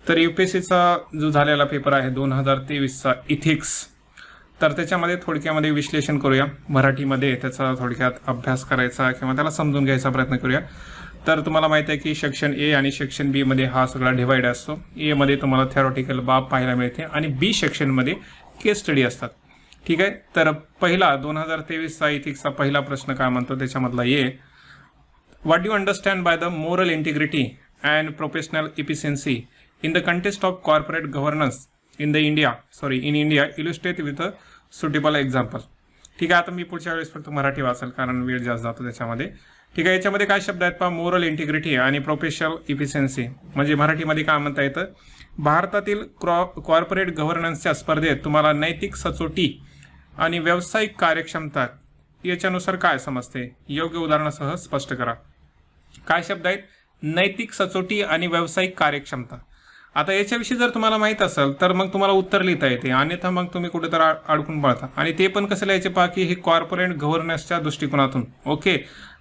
तर यूपीएससीचा जो झालेला पेपर आहे 2023चा इथिक्स, तर त्याच्यामध्ये थोडक्यामध्ये विश्लेषण करूया मराठीमध्ये, त्याचा थोडक्यात अभ्यास करायचा किंवा त्याला समजून घ्यायचा प्रयत्न करूया. तर तुम्हाला माहित आहे की सेक्शन ए आणि सेक्शन बी मध्ये हा सगळा डिवाइड असतो. ए मध्ये तुम्हाला थेरॉटिकल बाब पाहायला मिळते आणि बी सेक्शन मध्ये केस स्टडी असतात. ठीक आहे. तर पहिला 2023चा इथिक्सचा पहिला प्रश्न काय म्हणतो त्याच्यामधला A, what do understand by the moral integrity and professional efficiency in the context of corporate governance in India illustrate with a suitable example. ठीक आहे. आता मी पुढच्या वेळेस फक्त मराठी वाचेल कारण वेळ जास्त जातो त्याच्यामध्ये. ठीक आहे. याच्यामध्ये काय शब्द आहेत पहा, मोरल इंटिग्रिटी आणि प्रोफेशनल इफिशियन्सी. म्हणजे मराठीमध्ये काय म्हणता येतं, भारतातील कॉर्पोरेट गव्हर्नन्सच्या स्पर्धेत तुम्हाला नैतिक सचोटी आणि व्यावसायिक कार्यक्षमता याच्यानुसार काय समजते, योग्य उदाहरणासह स्पष्ट करा. काय शब्द आहेत, नैतिक सचोटी आणि व्यावसायिक कार्यक्षमता. आता याच्याविषयी जर तुम्हाला माहित असेल तर मग तुम्हाला उत्तर लिहिता येते, अन्यथा मग तुम्ही कुठेतरी अडकून पडता. आणि ते पण कसं लिहायचे पहा की हे कॉर्पोरेट गव्हर्नन्सच्या दृष्टिकोनातून. ओके.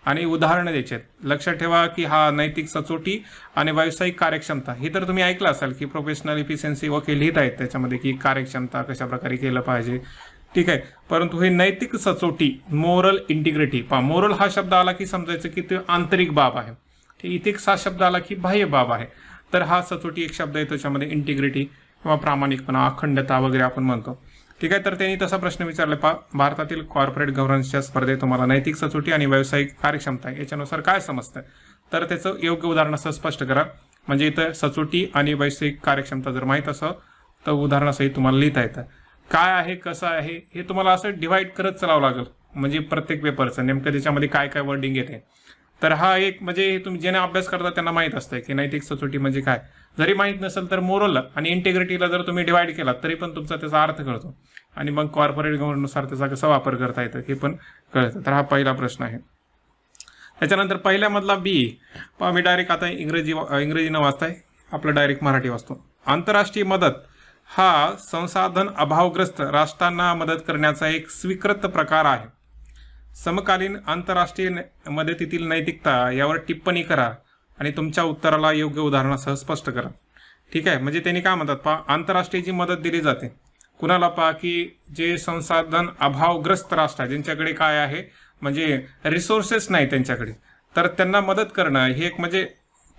आणि उदाहरणं द्यायचे. लक्षात ठेवा की हा नैतिक सचोटी आणि व्यावसायिक कार्यक्षमता हे तर तुम्ही ऐकलं असाल की प्रोफेशनल इफिशियन्सी ओके लिहित आहेत त्याच्यामध्ये की कार्यक्षमता कशा प्रकारे केलं पाहिजे. ठीक आहे. परंतु हे नैतिक सचोटी, मोरल इंटिग्रिटी पहा, मोरल हा शब्द आला की समजायचं की ते आंतरिक बाब आहे. इथिक्स हा शब्द आला की बाह्य बाब आहे. तर हा सचोटी एक शब्द आहे, त्याच्यामध्ये इंटिग्रिटी किंवा प्रामाणिकपणा, अखंडता वगैरे आपण म्हणतो. ठीक आहे. तर त्यांनी तसा प्रश्न विचारला पहा, भारतातील कॉर्पोरेट गव्हर्नन्सच्या स्पर्धेत तुम्हाला नैतिक सचोटी आणि व्यावसायिक कार्यक्षमता याच्यानुसार काय समजतं, तर त्याचं योग्य उदाहरणासह स्पष्ट करा. म्हणजे इथं सचोटी आणि व्यावसायिक कार्यक्षमता जर माहीत असेल तर उदाहरणासहित तुम्हाला लिहिता येतं. काय आहे, कसं आहे हे तुम्हाला असं डिवाइड करत चालावं लागेल, म्हणजे प्रत्येक पेपरचं नेमकं त्याच्यामध्ये काय काय वर्डिंग येते. तर हा एक म्हणजे तुम्ही ज्याने अभ्यास करता त्यांना माहीत असतं की नैतिक सचोटी म्हणजे काय. जरी माहीत नसेल तर मोरल आणि इंटिग्रिटीला जर तुम्ही डिवाइड केला तरी पण तुमचा त्याचा अर्थ कळतो आणि मग कॉर्पोरेट गव्हर्नन्सनुसार त्याचा कसा वापर करता येतं हे पण कळतं. तर हा पहिला प्रश्न आहे. त्याच्यानंतर पहिल्यामधला बी पहा, मी डायरेक्ट आता इंग्रजीनं वाचताय, आपलं डायरेक्ट मराठी वाचतो. आंतरराष्ट्रीय मदत हा संसाधन अभावग्रस्त राष्ट्रांना मदत करण्याचा एक स्वीकृत प्रकार आहे. समकालीन आंतरराष्ट्रीय मदतीतील नैतिकता यावर टिप्पणी करा आणि तुमच्या उत्तराला योग्य उदाहरणासह स्पष्ट करा. ठीक आहे. म्हणजे त्यांनी काय म्हणतात पहा, आंतरराष्ट्रीय जी मदत दिली जाते कुणाला पहा की जे संसाधन अभावग्रस्त राष्ट्र आहे, ज्यांच्याकडे काय आहे म्हणजे रिसोर्सेस नाही त्यांच्याकडे, तर त्यांना मदत करणं हे एक म्हणजे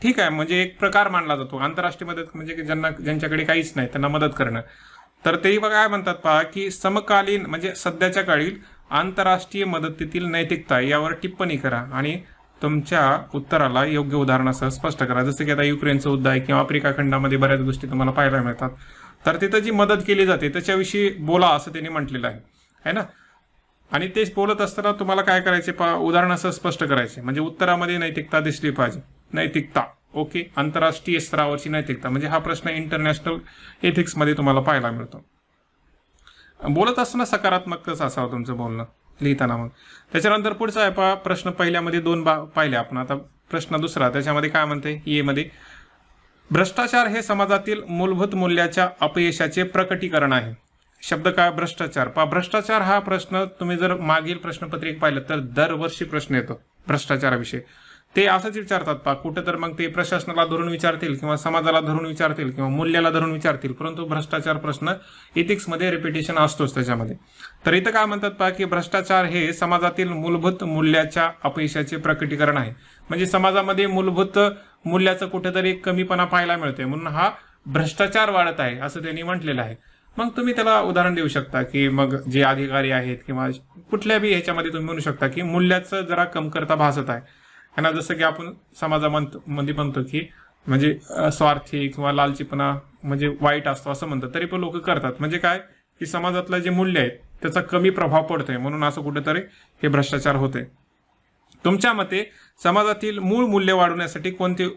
ठीक आहे, म्हणजे एक प्रकार मानला जातो. आंतरराष्ट्रीय मदत म्हणजे की ज्यांच्याकडे काहीच नाही त्यांना मदत करणं. तर ते काय म्हणतात पहा की समकालीन म्हणजे सध्याच्या काळी आंतरराष्ट्रीय मदतीतील नैतिकता यावर टिप्पणी करा आणि तुमच्या उत्तराला योग्य उदाहरणासह स्पष्ट करा. जसं की आता युक्रेनचं युद्ध आहे किंवा आफ्रिका खंडामध्ये बऱ्याच गोष्टी तुम्हाला पाहायला मिळतात. तर तिथं जी मदत केली जाते त्याच्याविषयी बोला असं त्यांनी म्हटलेलं आहे ना. आणि तेच बोलत असताना तुम्हाला काय करायचे पहा, उदाहरणासह स्पष्ट करायचे. म्हणजे उत्तरामध्ये नैतिकता दिसली पाहिजे. नैतिकता ओके, आंतरराष्ट्रीय स्तरावरची नैतिकता म्हणजे हा प्रश्न इंटरनॅशनल एथिक्समध्ये तुम्हाला पाहायला मिळतो. बोलत असताना सकारात्मकच असावं तुमचं बोलणं लिहिताना. मग त्याच्यानंतर पुढचा आहे पहा, प्रश्न पहिल्यामध्ये दोन पाहिले आपण, आता प्रश्न दुसरा. त्याच्यामध्ये काय म्हणते ए मध्ये, भ्रष्टाचार हे समाजातील मूलभूत मूल्याच्या अपयशाचे प्रकटीकरण आहे. शब्द काय, भ्रष्टाचार. पहा, भ्रष्टाचार हा प्रश्न तुम्ही जर मागील प्रश्नपत्रिका पाहिलं तर दरवर्षी प्रश्न येतो भ्रष्टाचाराविषयी. ते असंच विचारतात पहा, कुठं तर मग ते प्रशासनाला धरून विचारतील किंवा समाजाला धरून विचारतील किंवा मूल्याला धरून विचारतील, परंतु भ्रष्टाचार प्रश्न इथिक्समध्ये रिपिटेशन असतोच त्याच्यामध्ये. तर इथं काय म्हणतात पहा की भ्रष्टाचार हे समाजातील मूलभूत मूल्याच्या अपयशाचे प्रकटीकरण आहे. म्हणजे समाजामध्ये मूलभूत मूल्याचं कुठेतरी कमीपणा पाहायला मिळते म्हणून हा भ्रष्टाचार वाढत आहे असं त्यांनी म्हटलेलं आहे. मग तुम्ही त्याला उदाहरण देऊ शकता की मग जे अधिकारी आहेत किंवा कुठल्या बी ह्याच्यामध्ये तुम्ही म्हणू शकता की मूल्याचं जरा कमतरता भासत आहे ना. जसं की आपण समाजामध्ये म्हणतो की म्हणजे स्वार्थी किंवा लालचीपणा म्हणजे वाईट असतो असं म्हणतात, तरी पण लोक करतात. म्हणजे काय की समाजातलं जे मूल्य आहे त्याचा कमी प्रभाव पडतोय म्हणून असं कुठेतरी हे भ्रष्टाचार होते. तुमच्या मते समाजातील मूळ मूल्य वाढवण्यासाठी कोणते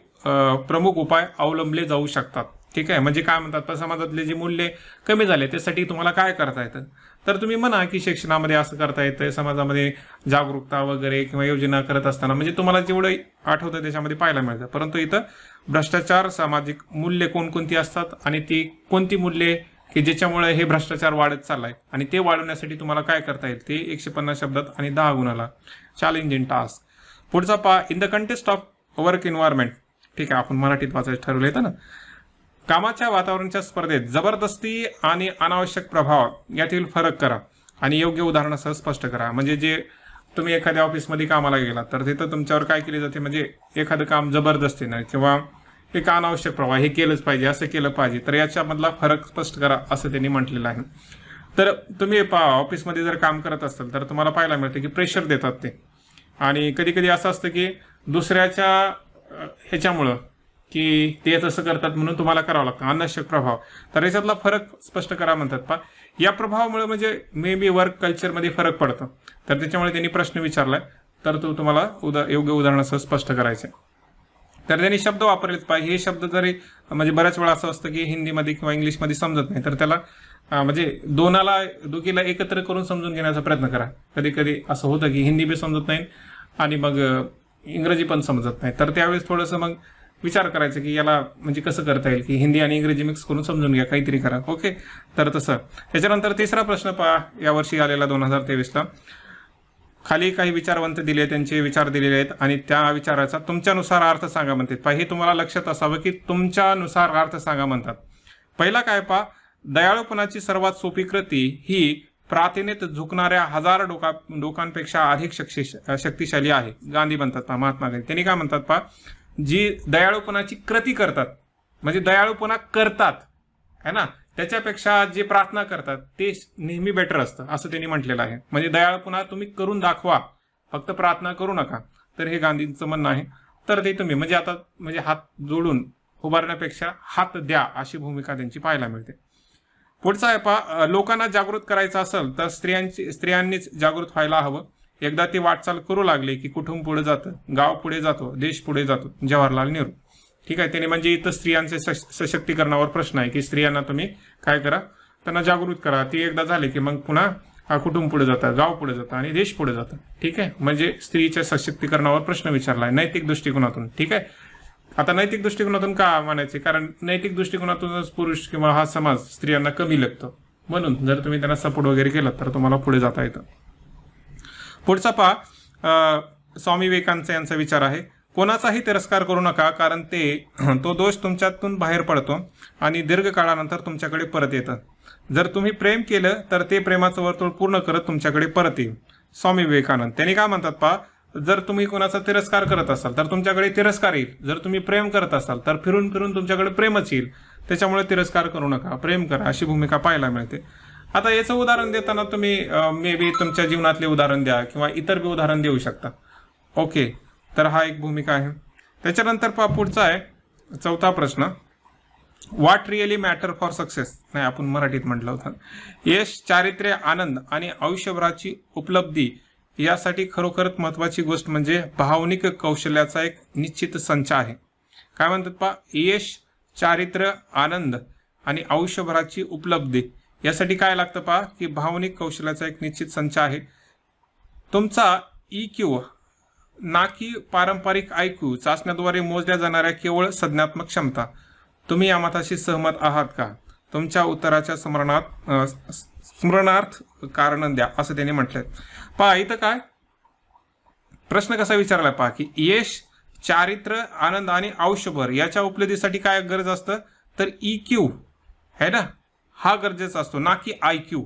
प्रमुख उपाय अवलंबले जाऊ शकतात? ठीक आहे. म्हणजे काय म्हणतात तर समाजातले जे मूल्य कमी झाले त्यासाठी तुम्हाला काय करता येतं, तर तुम्ही म्हणा की शिक्षणामध्ये असं करता येतं, समाजामध्ये जागरूकता वगैरे किंवा योजना करत असताना म्हणजे तुम्हाला जेवढं आठवतं त्याच्यामध्ये पाहायला मिळतं. परंतु इथं भ्रष्टाचार सामाजिक मूल्य कोणकोणती असतात आणि ती कोणती मूल्ये की ज्याच्यामुळे हे भ्रष्टाचार वाढत चाललाय आणि ते वाढवण्यासाठी तुम्हाला काय करता येईल ते 150 शब्दात आणि 10 गुणाला. Challenging task. पुढचा पहा, in the context of work environment. ठीक आहे, आपण मराठीत वाचायचं ठरवलं येतं ना. कामाच्या वातावरणाच्या स्पर्धेत जबरदस्ती आणि अनावश्यक प्रभाव यातील फरक करा आणि योग्य उदाहरणासह स्पष्ट करा. म्हणजे जे तुम्ही एखाद्या ऑफिसमध्ये कामाला गेला तर तिथं तुमच्यावर काय केले जाते, म्हणजे एखादं काम जबरदस्तीनं किंवा एक अनावश्यक प्रभाव, हे केलंच पाहिजे, असं केलं पाहिजे, तर याच्यामधला फरक स्पष्ट करा असं त्यांनी म्हटलेलं आहे. तर तुम्ही ऑफिसमध्ये जर काम करत असाल तर तुम्हाला पाहायला मिळतं की प्रेशर देतात ते, आणि कधी कधी असं असतं की दुसऱ्याच्या ह्याच्यामुळं की ते तसं करतात म्हणून तुम्हाला करावं लागतं, अनावश्यक प्रभाव. तर याच्यातला फरक स्पष्ट करा म्हणतात पा. या प्रभावामुळे म्हणजे मे बी वर्क कल्चरमध्ये फरक पडतो, तर त्याच्यामुळे त्यांनी प्रश्न विचारलाय, तर तो तुम्हाला योग्य उदाहरणासह स्पष्ट करायचं. तर त्यांनी शब्द वापरलेच पाहिजे. हे शब्द जरी म्हणजे बऱ्याच वेळा असं असतं की हिंदीमध्ये किंवा इंग्लिशमध्ये समजत नाही, तर त्याला म्हणजे दोघीला एकत्र करून समजून घेण्याचा प्रयत्न करा. कधी कधी असं होतं की हिंदी बी समजत नाही आणि मग इंग्रजी पण समजत नाही, तर त्यावेळेस थोडंसं मग विचार करायचं की याला म्हणजे कसं करता येईल की हिंदी आणि इंग्रजी मिक्स करून समजून घ्या, काहीतरी करा. ओके, तर तसं. त्याच्यानंतर तिसरा प्रश्न पहा यावर्षी आलेला 2023ला. खाली काही विचारवंत दिले, त्यांचे विचार दिलेले आहेत आणि त्या विचाराचा तुमच्यानुसार अर्थ सांगा म्हणतात. पहा, हे तुम्हाला लक्षात असावं की तुमच्यानुसार अर्थ सांगा म्हणतात. पहिला काय पहा, दयाळूपणाची सर्वात सोपी कृती ही प्रार्थनेत झुकणाऱ्या हजार डोकांपेक्षा अधिक शक्तिशाली आहे. गांधी म्हणतात पहा, महात्मा गांधी. त्यांनी काय म्हणतात पहा, जी दयाळूपणाची कृती करतात म्हणजे दयाळूपणा करतात है ना, त्याच्यापेक्षा जे प्रार्थना करतात ते नेहमी बेटर असतं असं त्यांनी म्हटलेलं आहे. म्हणजे दयाळूपणा तुम्ही करून दाखवा, फक्त प्रार्थना करू नका. तर हे गांधींचं म्हणणं आहे. तर ते तुम्ही म्हणजे आता म्हणजे हात जोडून उभारण्यापेक्षा हात द्या अशी भूमिका त्यांची पाहायला मिळते. पुढचा आहे पहा, लोकांना जागृत करायचं असेल तर स्त्रियांनीच जागृत व्हायला हवं. एकदा ती वाटचाल करू लागली की कुटुंब पुढे जातं, गाव पुढे जातो, देश पुढे जातो. जवाहरलाल नेहरू. ठीक आहे, त्याने म्हणजे इथं स्त्रियांचे सशक्तीकरणावर प्रश्न आहे की स्त्रियांना तुम्ही काय करा, त्यांना जागृत करा. ती एकदा झाली की मग पुन्हा कुटुंब पुढे जातं, गाव पुढे जातं आणि देश पुढे जातं. ठीक आहे, म्हणजे स्त्रीच्या सशक्तीकरणावर प्रश्न विचारलाय नैतिक दृष्टिकोनातून. ठीक आहे, आता नैतिक दृष्टिकोनातून का म्हणायचे, कारण नैतिक दृष्टिकोनातूनच पुरुष किंवा हा समाज स्त्रियांना कमी लागतो, म्हणून जर तुम्ही त्यांना सपोर्ट वगैरे केला तर तुम्हाला पुढे जाता येतं. पुढचा पहा, स्वामी विवेकानंद यांचा विचार आहे, कोणाचाही तिरस्कार करू नका, कारण तो दोष तुमच्यातून बाहेर पडतो आणि दीर्घकाळानंतर तुमच्याकडे परत येतं. जर तुम्ही प्रेम केलं तर ते प्रेमाचं वर्तुळ पूर्ण करत तुमच्याकडे परत येईल. स्वामी विवेकानंद. त्यांनी काय म्हणतात पहा, जर तुम्ही कोणाचा तिरस्कार करत असाल तर तुमच्याकडे तिरस्कार येईल, जर तुम्ही प्रेम करत असाल तर फिरून फिरून तुमच्याकडे प्रेमच येईल. त्याच्यामुळे तिरस्कार करू नका, प्रेम करा, अशी भूमिका पाहायला मिळते. आता याचं उदाहरण देताना तुम्ही मे बी तुमच्या जीवनातले उदाहरण द्या किंवा इतर बी उदाहरण देऊ शकता. ओके, तर हा एक भूमिका आहे. त्याच्यानंतर पहा, पुढचा आहे चौथा प्रश्न, what really matter for success. नाही, आपण मराठीत म्हटलं होतं. यश, चारित्र्य, आनंद आणि आयुष्यभराची उपलब्धी यासाठी खरोखरच महत्वाची गोष्ट म्हणजे भावनिक कौशल्याचा एक निश्चित संच आहे. काय म्हणतात पहा, यश, चारित्र्य, आनंद आणि आयुष्यभराची उपलब्धी यासाठी काय लागतं पहा, की भावनिक कौशल्याचा एक निश्चित संच आहे. तुमचा EQ ना की पारंपरिक IQ चाचण्याद्वारे मोजल्या जाणाऱ्या केवळ संज्ञात्मक क्षमता. तुम्ही या मताशी सहमत आहात का? तुमच्या उत्तराच्या स्मरणार्थ कारण द्या असं त्यांनी म्हटलंय. पहा, इथं काय प्रश्न कसा विचारला पहा, की यश, चारित्र्य, आनंद आणि आयुष्यभर याच्या उपलब्धीसाठी काय गरज असतं, तर EQ है ना, हा गरजेचा असतो, ना की IQ.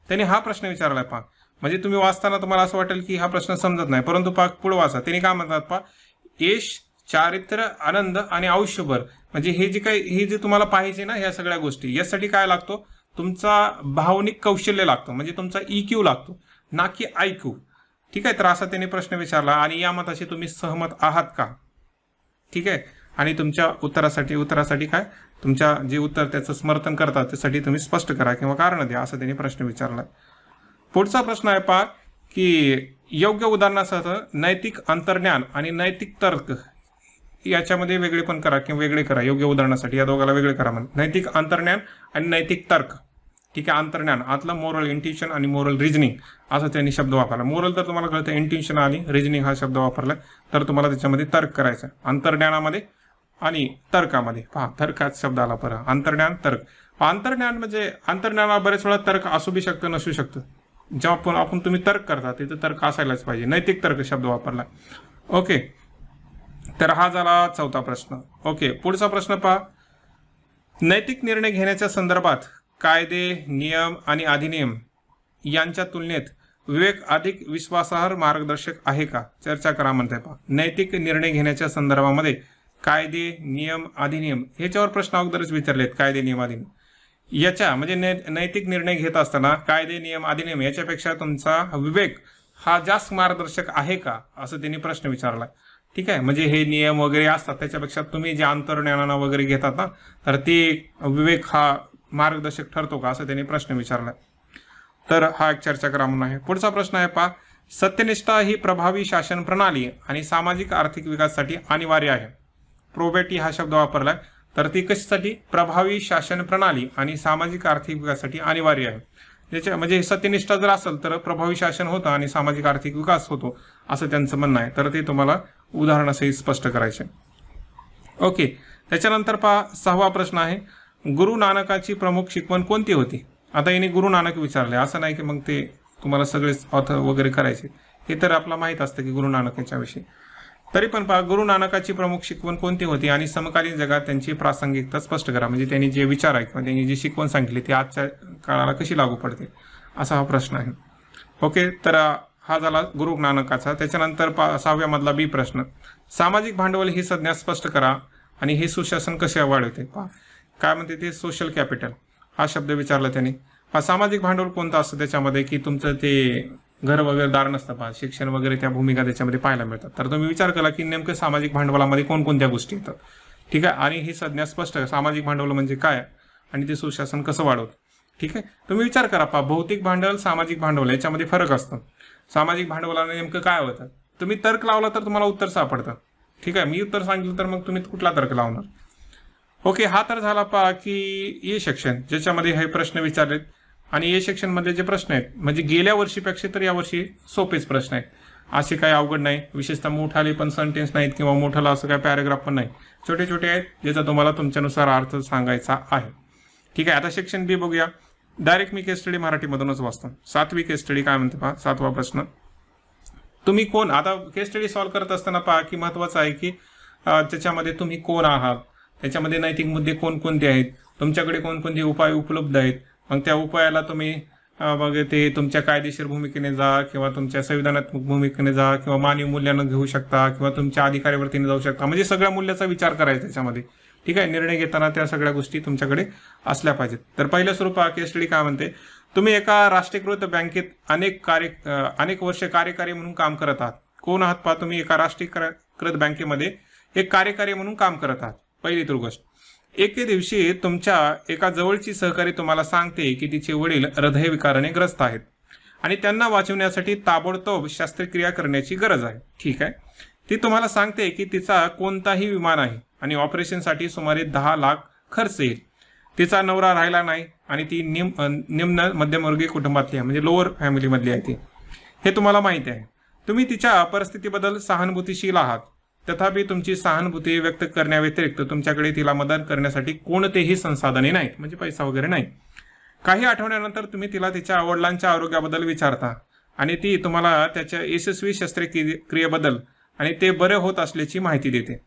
त्यांनी हा प्रश्न विचारलाय पहा. म्हणजे तुम्ही वाचताना तुम्हाला असं वाटेल की हा प्रश्न समजत नाही, परंतु पहा पुढे वाचा. त्यांनी काय म्हणतात पहा, यश, चारित्र्य, आनंद आणि आयुष्यभर म्हणजे हे जे तुम्हाला पाहिजे ना, ह्या सगळ्या गोष्टी यासाठी काय लागतो, तुमचा भावनिक कौशल्य लागतो, म्हणजे तुमचा EQ लागतो, ना की IQ. ठीक आहे, तर असा त्यांनी प्रश्न विचारला आणि या मताशी तुम्ही सहमत आहात का? ठीक आहे, आणि तुमच्या उत्तरासाठी काय, तुमच्या जे उत्तर त्याचं समर्थन करतात त्यासाठी तुम्ही स्पष्ट करा किंवा कारण द्या असं त्यांनी प्रश्न विचारला. पुढचा प्रश्न आहे पहा, की योग्य उदाहरणासह नैतिक अंतर्ज्ञान आणि नैतिक तर्क याच्यामध्ये वेगळे पण करा किंवा वेगळे करा. योग्य उदाहरणासाठी या दोघाला वेगळे करा म्हणजे नैतिक अंतर्ज्ञान आणि नैतिक तर्क. ठीक आहे, अंतर्ज्ञान आतलं मोरल इंट्युशन आणि मोरल रिजनिंग असं त्यांनी शब्द वापरला. मोरल तर तुम्हाला कळतं, इंट्युशन आणि रिजनिंग हा शब्द वापरला, तर तुम्हाला त्याच्यामध्ये तर्क करायचा. अंतर्ज्ञानामध्ये आणि तर्कामध्ये पहा, तर्काच शब्द आला परत, अंतर्ज्ञान, तर्क. अंतर्ज्ञान म्हणजे अंतर्ज्ञानाला बरेच वेळा तर्क असू बी शकतं, नसू शकतं. जेव्हा आपण तुम्ही तर्क करता तिथे तर्क असायलाच पाहिजे. नैतिक तर्क शब्द वापरला. ओके, तर हा झाला चौथा प्रश्न. ओके, पुढचा प्रश्न पहा, नैतिक निर्णय घेण्याच्या संदर्भात कायदे, नियम आणि अधिनियम यांच्या तुलनेत विवेक अधिक विश्वासार्ह मार्गदर्शक आहे का? चर्चा करा म्हणते पहा. नैतिक निर्णय घेण्याच्या संदर्भामध्ये कायदे, नियम, अधिनियम ह्याच्यावर प्रश्न अगोदरच विचारलेत. कायदे, नियम, अधिनियम याच्या म्हणजे नैतिक निर्णय घेत असताना कायदे, नियम, अधिनियम याच्यापेक्षा तुमचा विवेक हा जास्त मार्गदर्शक आहे का, असं त्यांनी प्रश्न विचारला. ठीक आहे, म्हणजे हे नियम वगैरे असतात त्याच्यापेक्षा तुम्ही जे अंतर्ज्ञानानं वगैरे घेतात ना, तर ते विवेक हा मार्गदर्शक ठरतो का, असं त्यांनी प्रश्न विचारला. तर हा एक चर्चा करा म्हणून आहे. पुढचा प्रश्न आहे पहा. सत्यनिष्ठा ही प्रभावी शासन प्रणाली आणि सामाजिक आर्थिक विकासासाठी अनिवार्य आहे. प्रोबेटी हा शब्द वापरलाय, तर ती कशासाठी? प्रभावी शासन प्रणाली आणि सामाजिक आर्थिक विकासासाठी अनिवार्य आहे. त्याच्या म्हणजे सत्यनिष्ठा जर असेल तर प्रभावी शासन होतं आणि सामाजिक आर्थिक विकास होतो, असं त्यांचं म्हणणं आहे. तर ते तुम्हाला उदाहरणासहित स्पष्ट करायचे. ओके, त्याच्यानंतर पहा 6वा प्रश्न आहे. गुरु नानकाची प्रमुख शिकवण कोणती होती? आता याने गुरु नानक विचारले, असं नाही की मग ते तुम्हाला सगळेच ऑथर वगैरे करायचे, हे तर आपला माहीत असतं की गुरु नानक याच्याविषयी. तरी पण पहा, गुरु नानकाची प्रमुख शिकवण कोणती होती आणि समकालीन जगात त्यांची प्रासंगिकता स्पष्ट करा. म्हणजे त्यांनी जे विचार आहे किंवा त्यांनी जी शिकवण सांगितली ती आजच्या काळाला कशी लागू पडते, असा हा प्रश्न आहे. ओके, तर हा झाला गुरु नानकाचा. त्याच्यानंतर 6व्या मधला बी प्रश्न. सामाजिक भांडवल ही संज्ञा स्पष्ट करा आणि हे सुशासन कसे वाढवते. पहा काय म्हणते ते, सोशल कॅपिटल हा शब्द विचारला त्यांनी. हा सामाजिक भांडवल कोणतं असतं त्याच्यामध्ये, की तुमचं ते घर वगैरे दार नसतं पहा, शिक्षण वगैरे त्या भूमिका त्याच्यामध्ये पाहायला मिळतात. तर तुम्ही विचार करा की नेमकं सामाजिक भांडवलामध्ये कोणकोणत्या गोष्टी येतात. ठीक आहे, आणि ही संज्ञा स्पष्ट आहे. सामाजिक भांडवल म्हणजे काय आणि ते सुशासन कसं वाढवतं. ठीक आहे, तुम्ही विचार करा पहा, भौतिक भांडवल, सामाजिक भांडवल याच्यामध्ये फरक असतो. सामाजिक भांडवलाने नेमकं काय होतं, तुम्ही तर्क लावला तर तुम्हाला उत्तर सापडतं. ठीक आहे, मी उत्तर सांगितलं तर मग तुम्ही कुठला तर्क लावणार. ओके, हा तर झाला पहा की ए सेक्शन, ज्याच्यामध्ये हे प्रश्न विचारलेत. आणि ए सेक्शन मध्ये जे प्रश्न आहेत म्हणजे गेल्या वर्षीपेक्षा तर यावर्षी सोपेच प्रश्न आहेत, असे काही अवघड नाही. विशेषतः मोठाले पण सेंटेन्स नाहीत किंवा मोठाला असं काय पॅराग्राफ पण नाही, छोटे छोटे आहेत ज्याचा तुम्हाला तुमच्यानुसार अर्थ सांगायचा आहे. ठीक आहे, आता सेक्शन बी बघूया. डायरेक्ट मी केस स्टडी मराठीमधूनच वाचतो. 7वी केस स्टडी काय म्हणते पहा. 7वा प्रश्न. तुम्ही कोण? आता केस स्टडी सॉल्व्ह करत असताना पहा की महत्वाचं आहे की त्याच्यामध्ये तुम्ही कोण आहात, त्याच्यामध्ये नैतिक मुद्दे कोणकोणते आहेत, तुमच्याकडे कोणकोणते उपाय उपलब्ध आहेत. मग त्या उपायाला तुम्ही मग ते तुमच्या कायदेशीर भूमिकेने जा किंवा तुमच्या संविधानात्मक भूमिकेने जा किंवा मानवी मूल्यानं घेऊ शकता किंवा तुमच्या अधिकारावरतीने जाऊ शकता. म्हणजे सगळ्या मूल्याचा विचार करायचा त्याच्यामध्ये. ठीक आहे, निर्णय घेताना त्या सगळ्या गोष्टी तुमच्याकडे असल्या पाहिजेत. तर पहिलं स्वरूप केस स्टडी काय म्हणते. तुम्ही एका राष्ट्रीयकृत बँकेत अनेक वर्ष कार्यकारी म्हणून काम करत आहात. कोण आहात पहा, तुम्ही एका राष्ट्रीयकृत बँकेमध्ये एक कार्यकारी म्हणून काम करत आहात. पहिली तर गोष्ट. एके दिवशी तुमच्या एका जवळची सहकारी तुम्हाला सांगते की तिचे वडील हृदयविकाराने ग्रस्त आहेत आणि त्यांना वाचवण्यासाठी ताबडतोब शस्त्रक्रिया करण्याची गरज आहे. ठीक आहे, ती तुम्हाला सांगते की तिचा कोणताही विमा नाही आणि ऑपरेशनसाठी सुमारे 10 लाख खर्च येईल. तिचा नवरा राहिला नाही आणि ती निम्न मध्यमवर्गीय कुटुंबातली आहे, म्हणजे लोअर फॅमिलीमधली आहे ती. हे तुम्हाला माहिती आहे. तुम्ही तिच्या परिस्थितीबद्दल सहानुभूतीशील आहात, तथापि तुमची सहानुभूती व्यक्त करण्याव्यतिरिक्त तुमच्याकडे तिला मदत करण्यासाठी कोणतेही संसाधने नाहीत, म्हणजे पैसा वगैरे नाही. काही आठवड्यानंतर तुम्ही तिला तिच्या वडिलांच्या आरोग्याबद्दल विचारता आणि ती तुम्हाला त्याच्या यशस्वी शस्त्रक्रियेबद्दल आणि ते बरे होत असल्याची माहिती देते.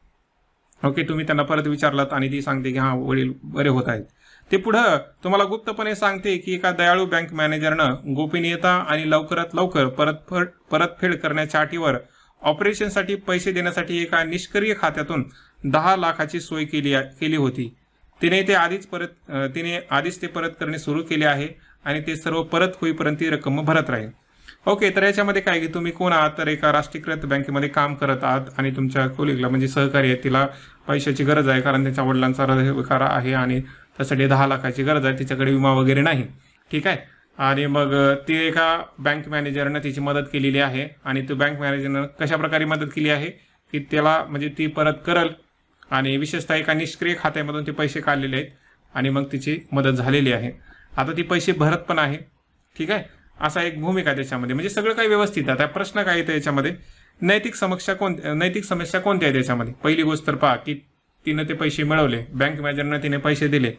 ओके, तुम्ही त्यांना परत विचारलात आणि ती सांगते की हां वडील बरे होत आहेत. ते पुढं तुम्हाला गुप्तपणे सांगते की एका दयाळू बँक मॅनेजरनं गोपनीयता आणि लवकरात लवकर परतफेड करण्याच्या अटीवर ऑपरेशनसाठी पैसे देण्यासाठी एका निष्क्रिय खात्यातून 10 लाखाची सोय केली होती. तिने आधीच ते परत करणे सुरू केले आहे आणि ते सर्व परत होईपर्यंत ती रक्कम भरत राहील. ओके, तर याच्यामध्ये काय की तुम्ही कोण आहात, तर एका राष्ट्रीयकृत बँकेमध्ये काम करत आहात आणि तुमच्या कोलिगला म्हणजे सहकारी आहे, तिला पैशाची गरज आहे कारण त्याच्या वडिलांचा हृदयविकार आहे आणि त्यासाठी 10 लाखाची गरज आहे. तिच्याकडे विमा वगैरे नाही. ठीक आहे, आणि मग ती एका बँक मॅनेजरनं तिची मदत केलेली आहे आणि तो बँक मॅनेजरनं कशा प्रकारे मदत केली आहे की त्याला म्हणजे ती परत करल आणि विशेषतः एका निष्क्रिय खात्यामधून ते पैसे काढलेले आहेत आणि मग तिची मदत झालेली आहे. आता ती पैसे भरत पण आहे. ठीक आहे, असा एक भूमिका त्याच्यामध्ये, म्हणजे सगळं काही व्यवस्थित आहे. प्रश्न काय येतं याच्यामध्ये, नैतिक समस्या कोणत्या आहे त्याच्यामध्ये. पहिली गोष्ट तर पहा की तिनं ते पैसे मिळवले, बँक मॅनेजरनं तिने पैसे दिले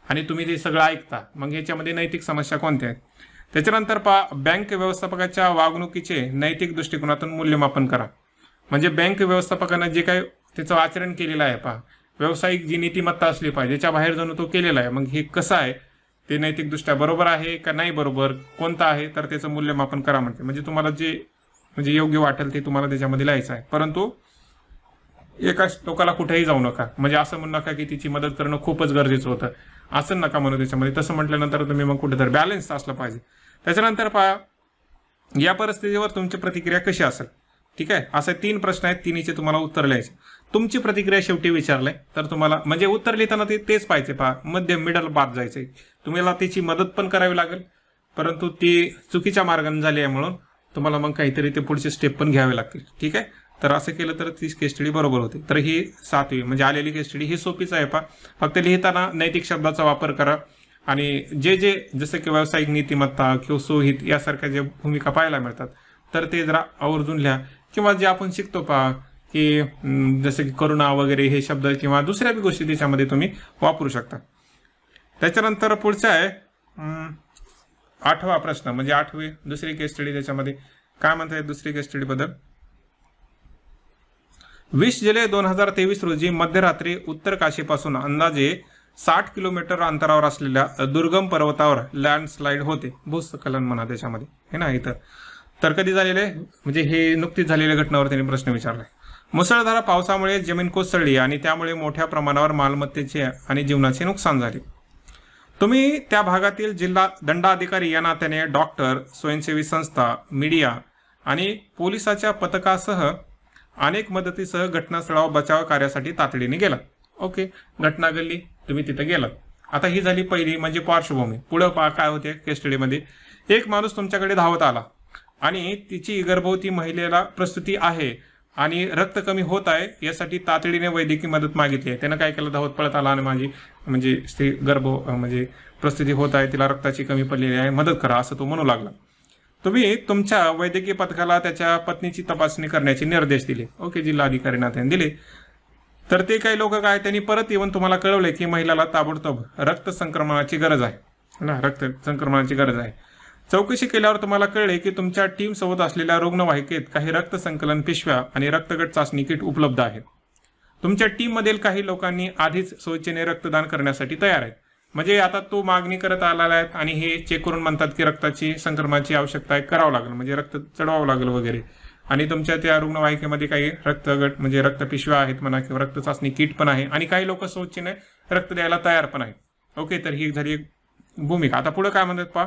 आणि तुम्ही ते सगळं ऐकता, मग याच्यामध्ये नैतिक समस्या कोणत्या आहेत. त्याच्यानंतर पहा, बँक व्यवस्थापकाच्या वागणुकीचे नैतिक दृष्टिकोनातून मूल्यमापन करा. म्हणजे बँक व्यवस्थापकानं जे काही त्याचं आचरण केलेलं आहे पहा, व्यावसायिक जी नीतिमत्ता असली पाहिजे याच्या बाहेर जणू तो केलेला आहे. मग हे कसं आहे, ते नैतिकदृष्ट्या बरोबर आहे का नाही बरोबर, कोणतं आहे, तर त्याचं मूल्यमापन करा म्हणते. म्हणजे तुम्हाला जे म्हणजे योग्य वाटेल ते तुम्हाला त्याच्यामध्ये लिहायचं आहे. परंतु एका लोकाला कुठेही जाऊ नका, म्हणजे असं म्हणू नका की तिची मदत करणं खूपच गरजेचं होतं, असं नका म्हणू त्याच्यामध्ये. तसं म्हटल्यानंतर तुम्ही मग कुठेतरी बॅलन्स असलं पाहिजे. त्याच्यानंतर पहा, या परिस्थितीवर तुमची प्रतिक्रिया कशी असेल. ठीक आहे, असे 3 प्रश्न आहेत, तिन्हीचे तुम्हाला उत्तर लिहायचे. तुमची प्रतिक्रिया शेवटी विचारलंय तर तुम्हाला म्हणजे उत्तर लिहिताना तेच पाहिजे. पहा, मध्यम मिडल पाथ जायचंय. तुम्हाला त्याची मदत पण करावी लागेल, परंतु ती चुकीच्या मार्गाने झाली आहे म्हणून तुम्हाला मग काहीतरी ते पुढचे स्टेप पण घ्यावे लागतील. ठीक आहे, तर असं केलं तर ती केस स्टडी बरोबर होते. तर ही 7वी म्हणजे आलेली केस स्टडी ही सोपीच आहे. पहा, फक्त लिहिताना नैतिक शब्दाचा वापर करा आणि जे जसं की व्यावसायिक नीतिमत्ता किंवा सोहित यासारख्या ज्या भूमिका पाहायला मिळतात तर ते जरा आवर्जून लिहा. किंवा जे आपण शिकतो पहा की जसं की करुणा वगैरे हे शब्द किंवा दुसऱ्या बी गोष्टी त्याच्यामध्ये तुम्ही वापरू शकता. त्याच्यानंतर पुढचा आहे 8वा प्रश्न म्हणजे 8वी दुसरी केस स्टडी. त्याच्यामध्ये काय म्हणताय दुसरी केस स्टडी बद्दल. 20 जुलै 2023 रोजी मध्यरात्री उत्तर काशीपासून अंदाजे 60 किलोमीटर अंतरावर असलेल्या दुर्गम पर्वतावर लँडस्लाइड होते. भूस्खलन म्हणा त्याच्यामध्ये हे ना इथं. तर कधी झालेले म्हणजे हे नुकतीच झालेल्या घटनावर त्यांनी प्रश्न विचारलाय. मुसळधार पावसामुळे जमीन कोसळली आणि त्यामुळे मोठ्या प्रमाणावर मालमत्तेचे आणि जीवनाचे नुकसान झाले. तुम्ही त्या भागातील जिल्हा दंडाधिकारी या नात्याने डॉक्टर, स्वयंसेवी संस्था, मीडिया आणि पोलिसाच्या पथकासह अनेक मदतीसह घटनास्थळावर बचाव कार्यासाठी तातडीने गेला. ओके, घटना घडली, तुम्ही तिथे गेलात. आता ही झाली पहिली म्हणजे पार्श्वभूमी. पुढे पहा काय होते केस स्टडीमध्ये. एक माणूस तुमच्याकडे धावत आला आणि तिची गर्भवती महिलेला प्रसूती आहे आणि रक्त कमी होत आहे यासाठी तातडीने वैद्यकीय मदत मागितली आहे. त्यानं काय केलं, धावत पळत आला आणि माझी म्हणजे स्त्री म्हणजे प्रसूती होत आहे, तिला रक्ताची कमी पडलेली आहे, मदत करा असं तो म्हणू लागला. तुम्ही तुमच्या वैद्यकीय पथकाला त्याच्या पत्नीची तपासणी करण्याचे निर्देश दिले. ओके, जिल्हाधिकाऱ्यांना त्यांनी दिले. तर ते काही लोक काय त्यांनी परत येऊन तुम्हाला कळवले की महिलाला ताबडतोब रक्त संक्रमणाची गरज आहे ना, रक्त संक्रमणाची गरज आहे. चौकशी केल्यावर तुम्हाला कळले की तुमच्या टीम सोबत असलेल्या रुग्णवाहिकेत काही रक्त संकलन पिशव्या आणि रक्तगट चाचणी किट उपलब्ध आहेत. तुमच्या टीम मधील काही लोकांनी आधीच स्वेच्छेने रक्तदान करण्यासाठी तयार आहेत. म्हणजे आता तो मागणी करत आलेला आहे आणि हे चेक करून म्हणतात की रक्ताची संक्रमणाची आवश्यकता आहे, करावं लागेल म्हणजे रक्त चढवावं लागेल वगैरे. आणि तुमच्या त्या रुग्णवाहिकेमध्ये काही रक्तगट म्हणजे रक्तपिशव्या आहेत म्हणा किंवा रक्त चाचणी किट पण आहे आणि काही लोक स्वेच्छेने रक्त द्यायला तयार पण आहेत. ओके, तर ही झाली एक भूमिका. आता पुढे काय म्हणतात पहा.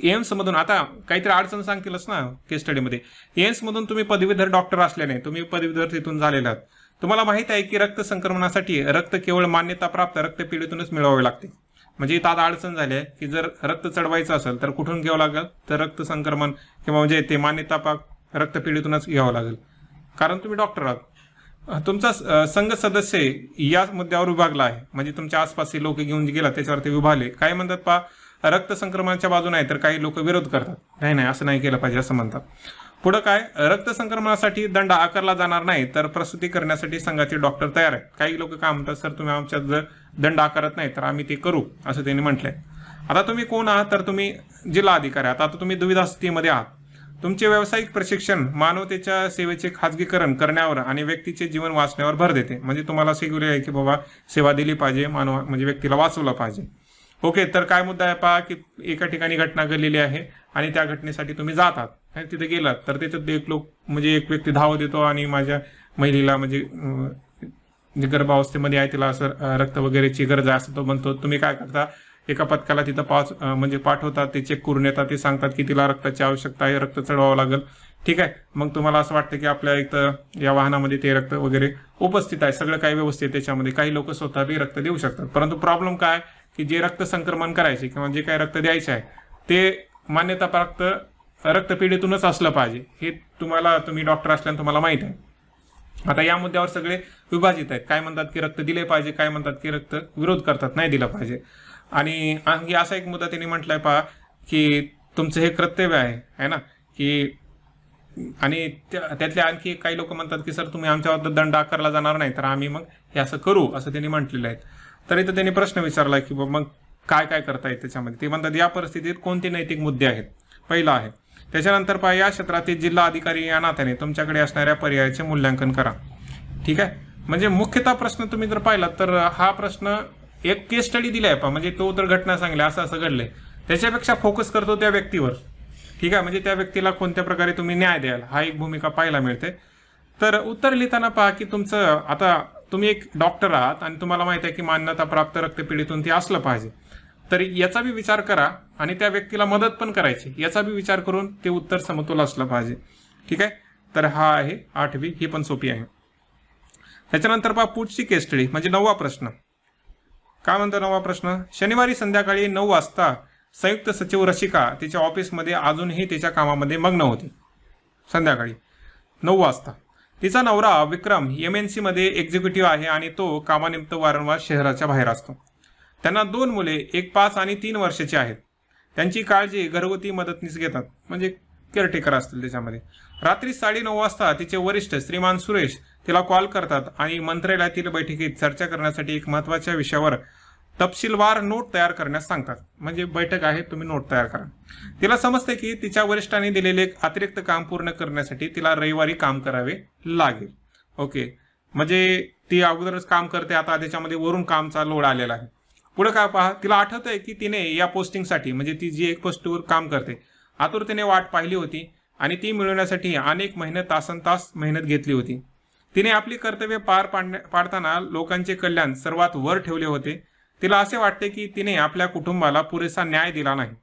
एम्स मधून आता काहीतरी अडचण सांगतीलच ना केस स्टडीमध्ये. एम्स मधून तुम्ही पदवीधर डॉक्टर असल्याने तुम्ही पदवीधर तिथून झालेला आहात. तुम्हाला माहित आहे की रक्त संक्रमणासाठी रक्त केवळ मान्यताप्राप्त रक्तपेढीतूनच मिळवावे लागते. म्हणजे इथं आता अडचण झाली आहे की जर रक्त चढवायचं असेल तर कुठून घ्यावं लागेल, तर रक्त संक्रमण किंवा म्हणजे ते मान्यताप्राप्त रक्तपेढीतूनच घ्यावं लागेल, कारण तुम्ही डॉक्टर आहात. तुमचा संघ सदस्य या मुद्द्यावर विभागला आहे, म्हणजे तुमच्या आसपासचे लोक घेऊन गेला त्याच्यावर ते विभागले. काय म्हणतात पहा, रक्त संक्रमणाच्या बाजूने आहे तर काही लोक विरोध करतात. नाही असं नाही केलं पाहिजे असं म्हणतात. पुढे काय, रक्त संक्रमणासाठी दंड आकारला जाणार नाही तर प्रसूती करण्यासाठी संघाचे डॉक्टर तयार आहेत. काही लोक काय म्हणतात, सर तुम्ही आमच्यात जर दंड आकारत नाही तर आम्ही ते करू असं त्यांनी म्हटलंय. आता तुम्ही कोण आहात, तर तुम्ही जिल्हा अधिकारी आहात. आता तुम्ही दुविधा स्थितीमध्ये आहात. तुमचे व्यावसायिक प्रशिक्षण मानवतेच्या सेवेचे खाजगीकरण करण्यावर आणि व्यक्तीचे जीवन वाचण्यावर भर देते. म्हणजे तुम्हाला शिकवले आहे की बाबा सेवा दिली पाहिजे, मानव म्हणजे व्यक्तीला वाचवलं पाहिजे. ओके, तर काय मुद्दा आहे पहा की एका ठिकाणी घटना घडलेली आहे आणि त्या घटनेसाठी तुम्ही जात आहात. तिथे गेलात तर तिथे एक व्यक्ती धावत येतो आणि माझ्या महिलेला म्हणजे गर्भावस्थेमध्ये आहे, तिला असं रक्त वगैरेची गरज आहे असं तो म्हणतो. तुम्ही काय करता, एका पथकाला तिथं पाठवतात, ते चेक करून येतात, ते सांगतात की तिला रक्ताची आवश्यकता आहे, रक्त चढवावं लागेल. ठीक आहे, मग तुम्हाला असं वाटतं की आपल्या इथं या वाहनामध्ये ते रक्त वगैरे उपस्थित आहे, सगळं काही व्यवस्थित आहे त्याच्यामध्ये. काही लोक स्वतः बी रक्त देऊ शकतात, परंतु प्रॉब्लेम काय की जे रक्त संक्रमण करायचे किंवा जे काही रक्त द्यायचे आहे ते मान्यताप्राप्त रक्तपेढीतूनच असलं पाहिजे. हे तुम्ही डॉक्टर असल्याने तुम्हाला माहित आहे. आता या मुद्द्यावर सगळे विभाजित आहेत. काय म्हणतात की रक्त दिले पाहिजे, काय म्हणतात की रक्त विरोध करतात, नाही दिलं पाहिजे. आणि आणखी असा एक मुद्दा त्यांनी म्हटलाय पहा की तुमचं हे कर्तव्य आहे ना की, आणि त्यातले आणखी काही लोक म्हणतात की सर तुम्ही आमच्यावर दंड आकारला जाणार नाही तर आम्ही मग हे असं करू असं त्यांनी म्हटलेलं आहे. तर इथं त्यांनी प्रश्न विचारला की मग काय काय करता येईल त्याच्यामध्ये. ते म्हणतात या परिस्थितीत कोणते नैतिक मुद्दे आहेत, पहिला आहे. त्याच्यानंतर पहा, या क्षेत्रातील जिल्हा अधिकारी या नात्याने तुमच्याकडे असणाऱ्या पर्यायाचे मूल्यांकन करा. ठीक आहे, म्हणजे मुख्यतः प्रश्न तुम्ही जर पाहिला तर हा प्रश्न एक केस स्टडी दिलाय पहा, म्हणजे तो तर घटना सांगल्या असं असं घडलंय, त्याच्यापेक्षा फोकस करतो त्या व्यक्तीवर. ठीक आहे, म्हणजे त्या व्यक्तीला कोणत्या प्रकारे तुम्ही न्याय द्याल हा एक भूमिका पाहायला मिळते. तर उत्तर लिहिताना पहा की तुमचं, आता तुम्ही एक डॉक्टर आहात आणि तुम्हाला माहित आहे की मान्यता प्राप्त रक्तपेढीतून ते असलं पाहिजे, तर याचा बी विचार करा आणि त्या व्यक्तीला मदत पण करायची याचा बी विचार करून ते उत्तर समतोल असलं पाहिजे. ठीक आहे, तर हा आहे 8वी, ही पण सोपी आहे. त्याच्यानंतर पहा पुढची केस स्टडी म्हणजे 9वा प्रश्न. काय म्हणतो 9वा प्रश्न? शनिवारी संध्याकाळी 9 वाजता संयुक्त सचिव रशिका तिच्या ऑफिसमध्ये अजूनही तिच्या कामामध्ये मग्न होती. संध्याकाळी 9 वाजता तिचा नवरा विक्रम MNC मध्ये एक्झिक्युटिव्ह आहे आणि तो कामानिमित्त वारंवार शहराच्या बाहेर असतो. त्यांना 2 मुले, एक 5 आणि 3 वर्षाची आहेत. त्यांची काळजी घरगुती मदतनीस घेतात, म्हणजे केअरटेकर असतील त्याच्यामध्ये. रात्री 9:30 वाजता तिचे वरिष्ठ श्रीमान सुरेश तिला कॉल करतात आणि मंत्रालयातील बैठकीत चर्चा करण्यासाठी एक महत्त्वाच्या विषयावर तपशीलवार नोट तयार करण्यास सांगतात. म्हणजे बैठक आहे, तुम्ही नोट तयार करा. तिला समजते की तिच्या वरिष्ठांनी दिलेले एक अतिरिक्त काम पूर्ण करण्यासाठी तिला रविवारी काम करावे लागेल. ओके, म्हणजे ती अगोदरच काम करते, आता त्याच्यामध्ये वरून कामचा लोड आलेला आहे. पुढे काय पहा, तिला आठवतंय की तिने या पोस्टिंगसाठी, म्हणजे ती जी एक पोस्टवर काम करते, आतुरतेने वाट पाहिली होती आणि ती मिळवण्यासाठी अनेक महिने तासनतास मेहनत घेतली होती. तिने आपली कर्तव्य पार पाडताना लोकांचे कल्याण सर्वात वर ठेवले होते. तिला असे वाटते की तिने आपल्या कुटुंबाला पुरेसा न्याय दिला नाही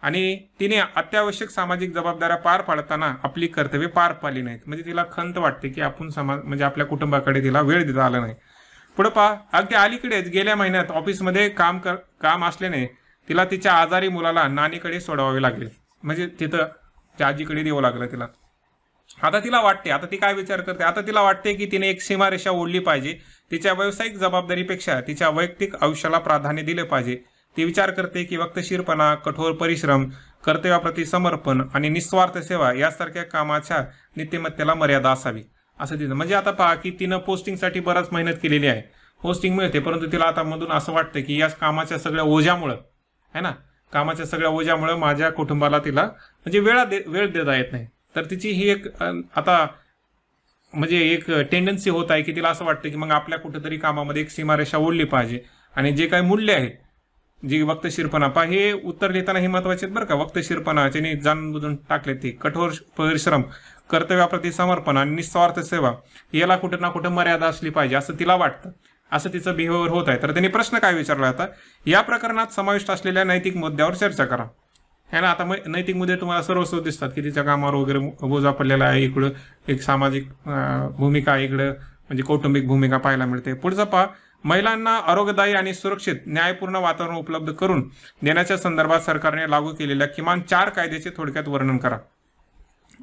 आणि तिने अत्यावश्यक सामाजिक जबाबदाऱ्या पार पाडताना आपली कर्तव्य पार पाडली नाहीत. म्हणजे तिला खंत वाटते की आपण म्हणजे आपल्या कुटुंबाकडे तिला वेळ देता आला नाही. पुढे पहा, अगदी अलीकडेच गेल्या महिन्यात ऑफिसमध्ये काम असल्याने तिला तिच्या आजारी मुलाला नानीकडे सोडवावे लागले. म्हणजे तिथं त्या आजीकडे द्यावं लागलं तिला. आता तिला वाटते, आता ती काय विचार करते, आता तिला वाटते की तिने एक सीमारेषा ओढली पाहिजे. तिच्या व्यावसायिक जबाबदारीपेक्षा तिच्या वैयक्तिक आयुष्याला प्राधान्य दिले पाहिजे. ती विचार करते की वक्तशीरपणा, कठोर परिश्रम, कर्तव्याप्रती समर्पण आणि निस्वार्थ सेवा यासारख्या कामाच्या नीतिमत्तेला मर्यादा असावी असं तिचं. म्हणजे आता पहा की तिनं पोस्टिंगसाठी बराच मेहनत केलेली आहे, पोस्टिंग मिळते, परंतु तिला आता मधून असं वाटतं की या कामाच्या सगळ्या ओझ्यामुळं आहे ना, कामाच्या सगळ्या ओझ्यामुळं माझ्या कुटुंबाला तिला म्हणजे वेळ देता येत नाही. तर तिची ही एक आता म्हणजे एक टेंडन्सी होत आहे की तिला असं वाटतं की मग आपल्या कुठेतरी कामामध्ये एक सीमारेषा ओढली पाहिजे आणि जे काही मूल्य आहेत, जी वक्तशीरपणा पहा, हे उत्तर लिहिताना हे महत्वाचे आहेत बरं का. वक्तशीरपणा ज्यांनी जाणून बुजून टाकले ते, कठोर परिश्रम, कर्तव्याप्रती समर्पण आणि निस्वार्थ सेवा, याला कुठे ना कुठे मर्यादा असली पाहिजे असं तिला वाटतं. असं तिचं बिहेवियर होत आहे. तर त्यांनी प्रश्न काय विचारला होता, या प्रकरणात समाविष्ट असलेल्या नैतिक मुद्द्यावर चर्चा करा. है ना, आता नैतिक मुद्दे तुम्हाला सर्वस्व दिसतात की तिच्या कामावर वगैरे बोजा पडलेला आहे, इकडं एक सामाजिक भूमिका, इकडं म्हणजे कौटुंबिक भूमिका पाहायला मिळते. पुढचा पहा, महिलांना आरोग्यदायी आणि सुरक्षित न्यायपूर्ण वातावरण उपलब्ध करून देण्याच्या संदर्भात सरकारने लागू केलेल्या किमान 4 कायद्याचे थोडक्यात वर्णन करा.